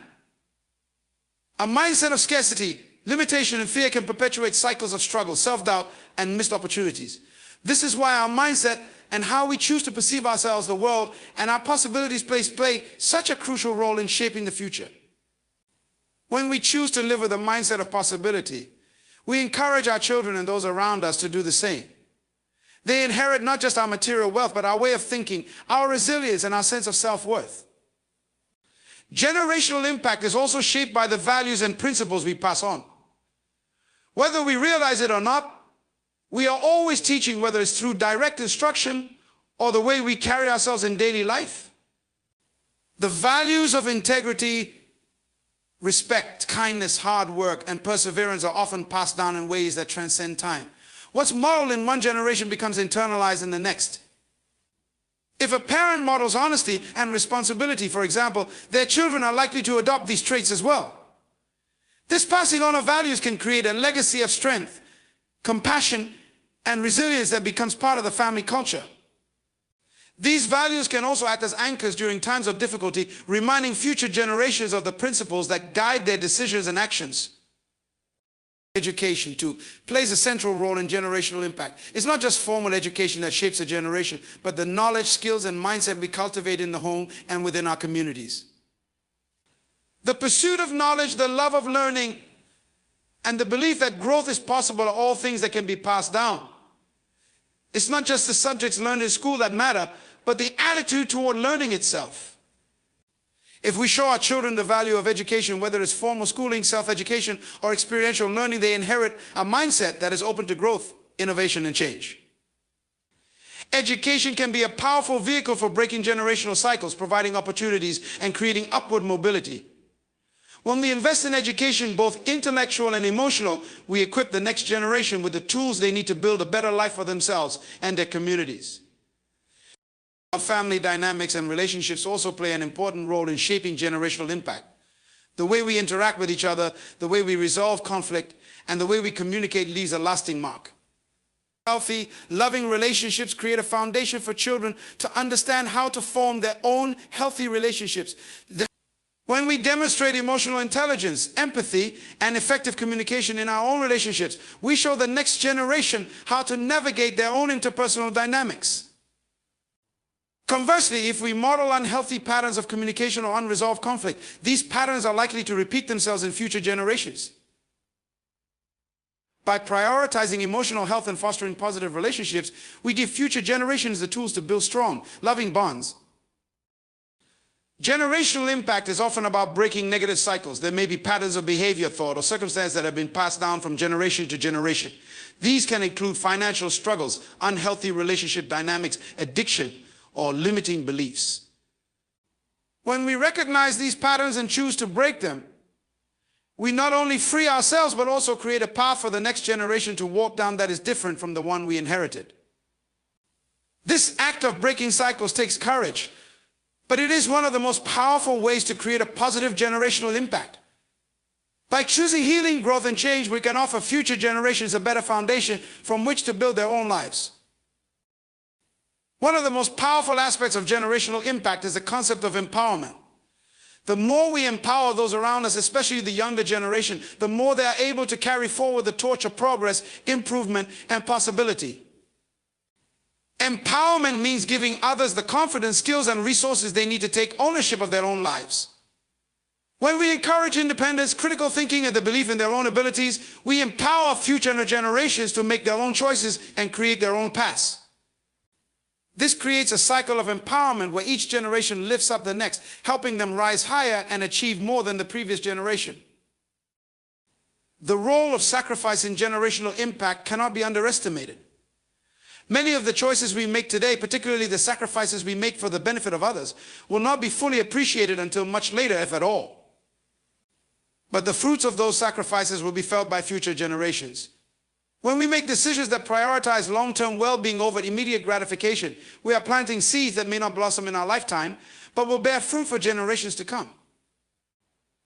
a mindset of scarcity, limitation, and fear can perpetuate cycles of struggle, self-doubt, and missed opportunities. This is why our mindset and how we choose to perceive ourselves, the world, and our possibilities play such a crucial role in shaping the future. When we choose to live with a mindset of possibility, we encourage our children and those around us to do the same. They inherit not just our material wealth, but our way of thinking, our resilience, and our sense of self-worth. Generational impact is also shaped by the values and principles we pass on. Whether we realize it or not, we are always teaching, whether it's through direct instruction or the way we carry ourselves in daily life. The values of integrity, respect, kindness, hard work, and perseverance are often passed down in ways that transcend time. What's moral in one generation becomes internalized in the next. If a parent models honesty and responsibility, for example, their children are likely to adopt these traits as well. This passing on of values can create a legacy of strength, compassion, and resilience that becomes part of the family culture. These values can also act as anchors during times of difficulty, reminding future generations of the principles that guide their decisions and actions. Education, too, plays a central role in generational impact. It's not just formal education that shapes a generation, but the knowledge, skills, and mindset we cultivate in the home and within our communities. The pursuit of knowledge, the love of learning, and the belief that growth is possible are all things that can be passed down. It's not just the subjects learned in school that matter, but the attitude toward learning itself. If we show our children the value of education, whether it's formal schooling, self-education, or experiential learning, they inherit a mindset that is open to growth, innovation, and change. Education can be a powerful vehicle for breaking generational cycles, providing opportunities, and creating upward mobility. When we invest in education, both intellectual and emotional, we equip the next generation with the tools they need to build a better life for themselves and their communities. Our family dynamics and relationships also play an important role in shaping generational impact. The way we interact with each other, the way we resolve conflict, and the way we communicate leaves a lasting mark. Healthy, loving relationships create a foundation for children to understand how to form their own healthy relationships. When we demonstrate emotional intelligence, empathy, and effective communication in our own relationships, we show the next generation how to navigate their own interpersonal dynamics. Conversely, if we model unhealthy patterns of communication or unresolved conflict, these patterns are likely to repeat themselves in future generations. By prioritizing emotional health and fostering positive relationships, we give future generations the tools to build strong, loving bonds. Generational impact is often about breaking negative cycles. There may be patterns of behavior, thought, or circumstances that have been passed down from generation to generation. These can include financial struggles, unhealthy relationship dynamics, addiction, or limiting beliefs. When we recognize these patterns and choose to break them, we not only free ourselves, but also create a path for the next generation to walk down that is different from the one we inherited. This act of breaking cycles takes courage, but it is one of the most powerful ways to create a positive generational impact. By choosing healing, growth, and change, we can offer future generations a better foundation from which to build their own lives. One of the most powerful aspects of generational impact is the concept of empowerment. The more we empower those around us, especially the younger generation, the more they are able to carry forward the torch of progress, improvement, and possibility. Empowerment means giving others the confidence, skills, and resources they need to take ownership of their own lives. When we encourage independence, critical thinking, and the belief in their own abilities, we empower future generations to make their own choices and create their own paths. This creates a cycle of empowerment where each generation lifts up the next, helping them rise higher and achieve more than the previous generation. The role of sacrifice in generational impact cannot be underestimated. Many of the choices we make today, particularly the sacrifices we make for the benefit of others, will not be fully appreciated until much later, if at all. But the fruits of those sacrifices will be felt by future generations. When we make decisions that prioritize long-term well-being over immediate gratification, we are planting seeds that may not blossom in our lifetime, but will bear fruit for generations to come.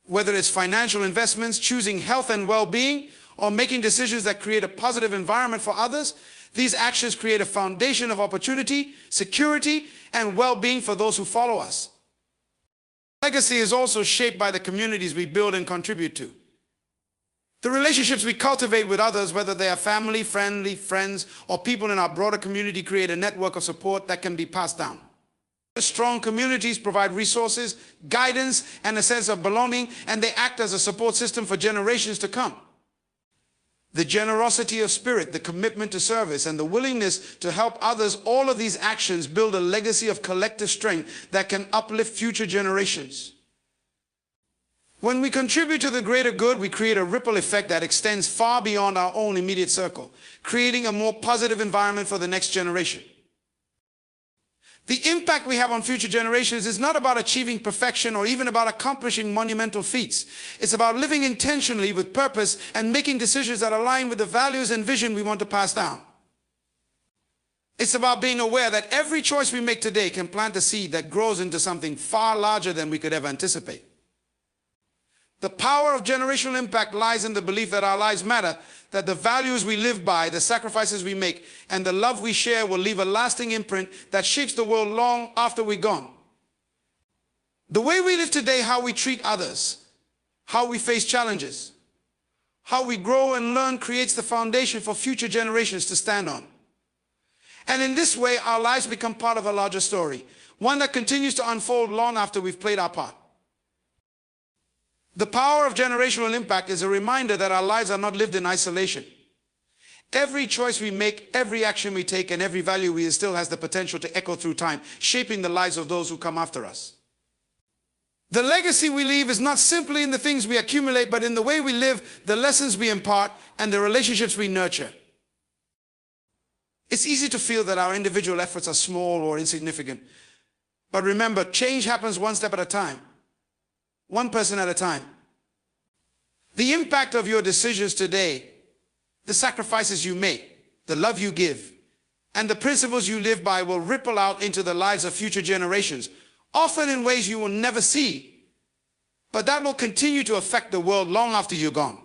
Whether it's financial investments, choosing health and well-being, or making decisions that create a positive environment for others, these actions create a foundation of opportunity, security, and well-being for those who follow us. Legacy is also shaped by the communities we build and contribute to. The relationships we cultivate with others, whether they are family, friends, or people in our broader community, create a network of support that can be passed down. Strong communities provide resources, guidance, and a sense of belonging, and they act as a support system for generations to come. The generosity of spirit, the commitment to service, and the willingness to help others, all of these actions build a legacy of collective strength that can uplift future generations. When we contribute to the greater good, we create a ripple effect that extends far beyond our own immediate circle, creating a more positive environment for the next generation. The impact we have on future generations is not about achieving perfection or even about accomplishing monumental feats. It's about living intentionally with purpose and making decisions that align with the values and vision we want to pass down. It's about being aware that every choice we make today can plant a seed that grows into something far larger than we could ever anticipate. The power of generational impact lies in the belief that our lives matter, that the values we live by, the sacrifices we make, and the love we share will leave a lasting imprint that shapes the world long after we're gone. The way we live today, how we treat others, how we face challenges, how we grow and learn creates the foundation for future generations to stand on. And in this way, our lives become part of a larger story, one that continues to unfold long after we've played our part. The power of generational impact is a reminder that our lives are not lived in isolation. Every choice we make, every action we take, and every value we instill has the potential to echo through time, shaping the lives of those who come after us. The legacy we leave is not simply in the things we accumulate, but in the way we live, the lessons we impart, and the relationships we nurture. It's easy to feel that our individual efforts are small or insignificant. But remember, change happens one step at a time. One person at a time. The impact of your decisions today, the sacrifices you make, the love you give, and the principles you live by will ripple out into the lives of future generations, often in ways you will never see. But that will continue to affect the world long after you're gone.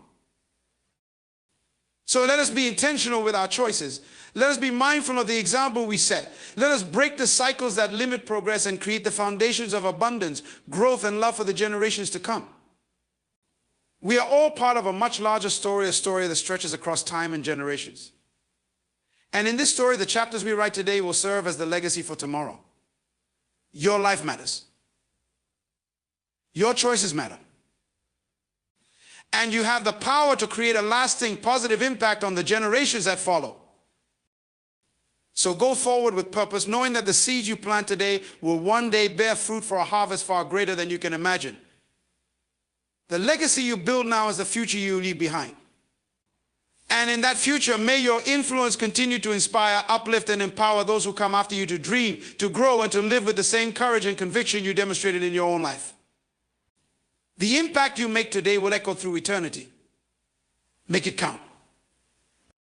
So let us be intentional with our choices. Let us be mindful of the example we set. Let us break the cycles that limit progress and create the foundations of abundance, growth, and love for the generations to come. We are all part of a much larger story, a story that stretches across time and generations. And in this story, the chapters we write today will serve as the legacy for tomorrow. Your life matters. Your choices matter. And you have the power to create a lasting positive impact on the generations that follow. So go forward with purpose, knowing that the seeds you plant today will one day bear fruit for a harvest far greater than you can imagine. The legacy you build now is the future you leave behind. And in that future, may your influence continue to inspire, uplift, and empower those who come after you to dream, to grow, and to live with the same courage and conviction you demonstrated in your own life. The impact you make today will echo through eternity. Make it count.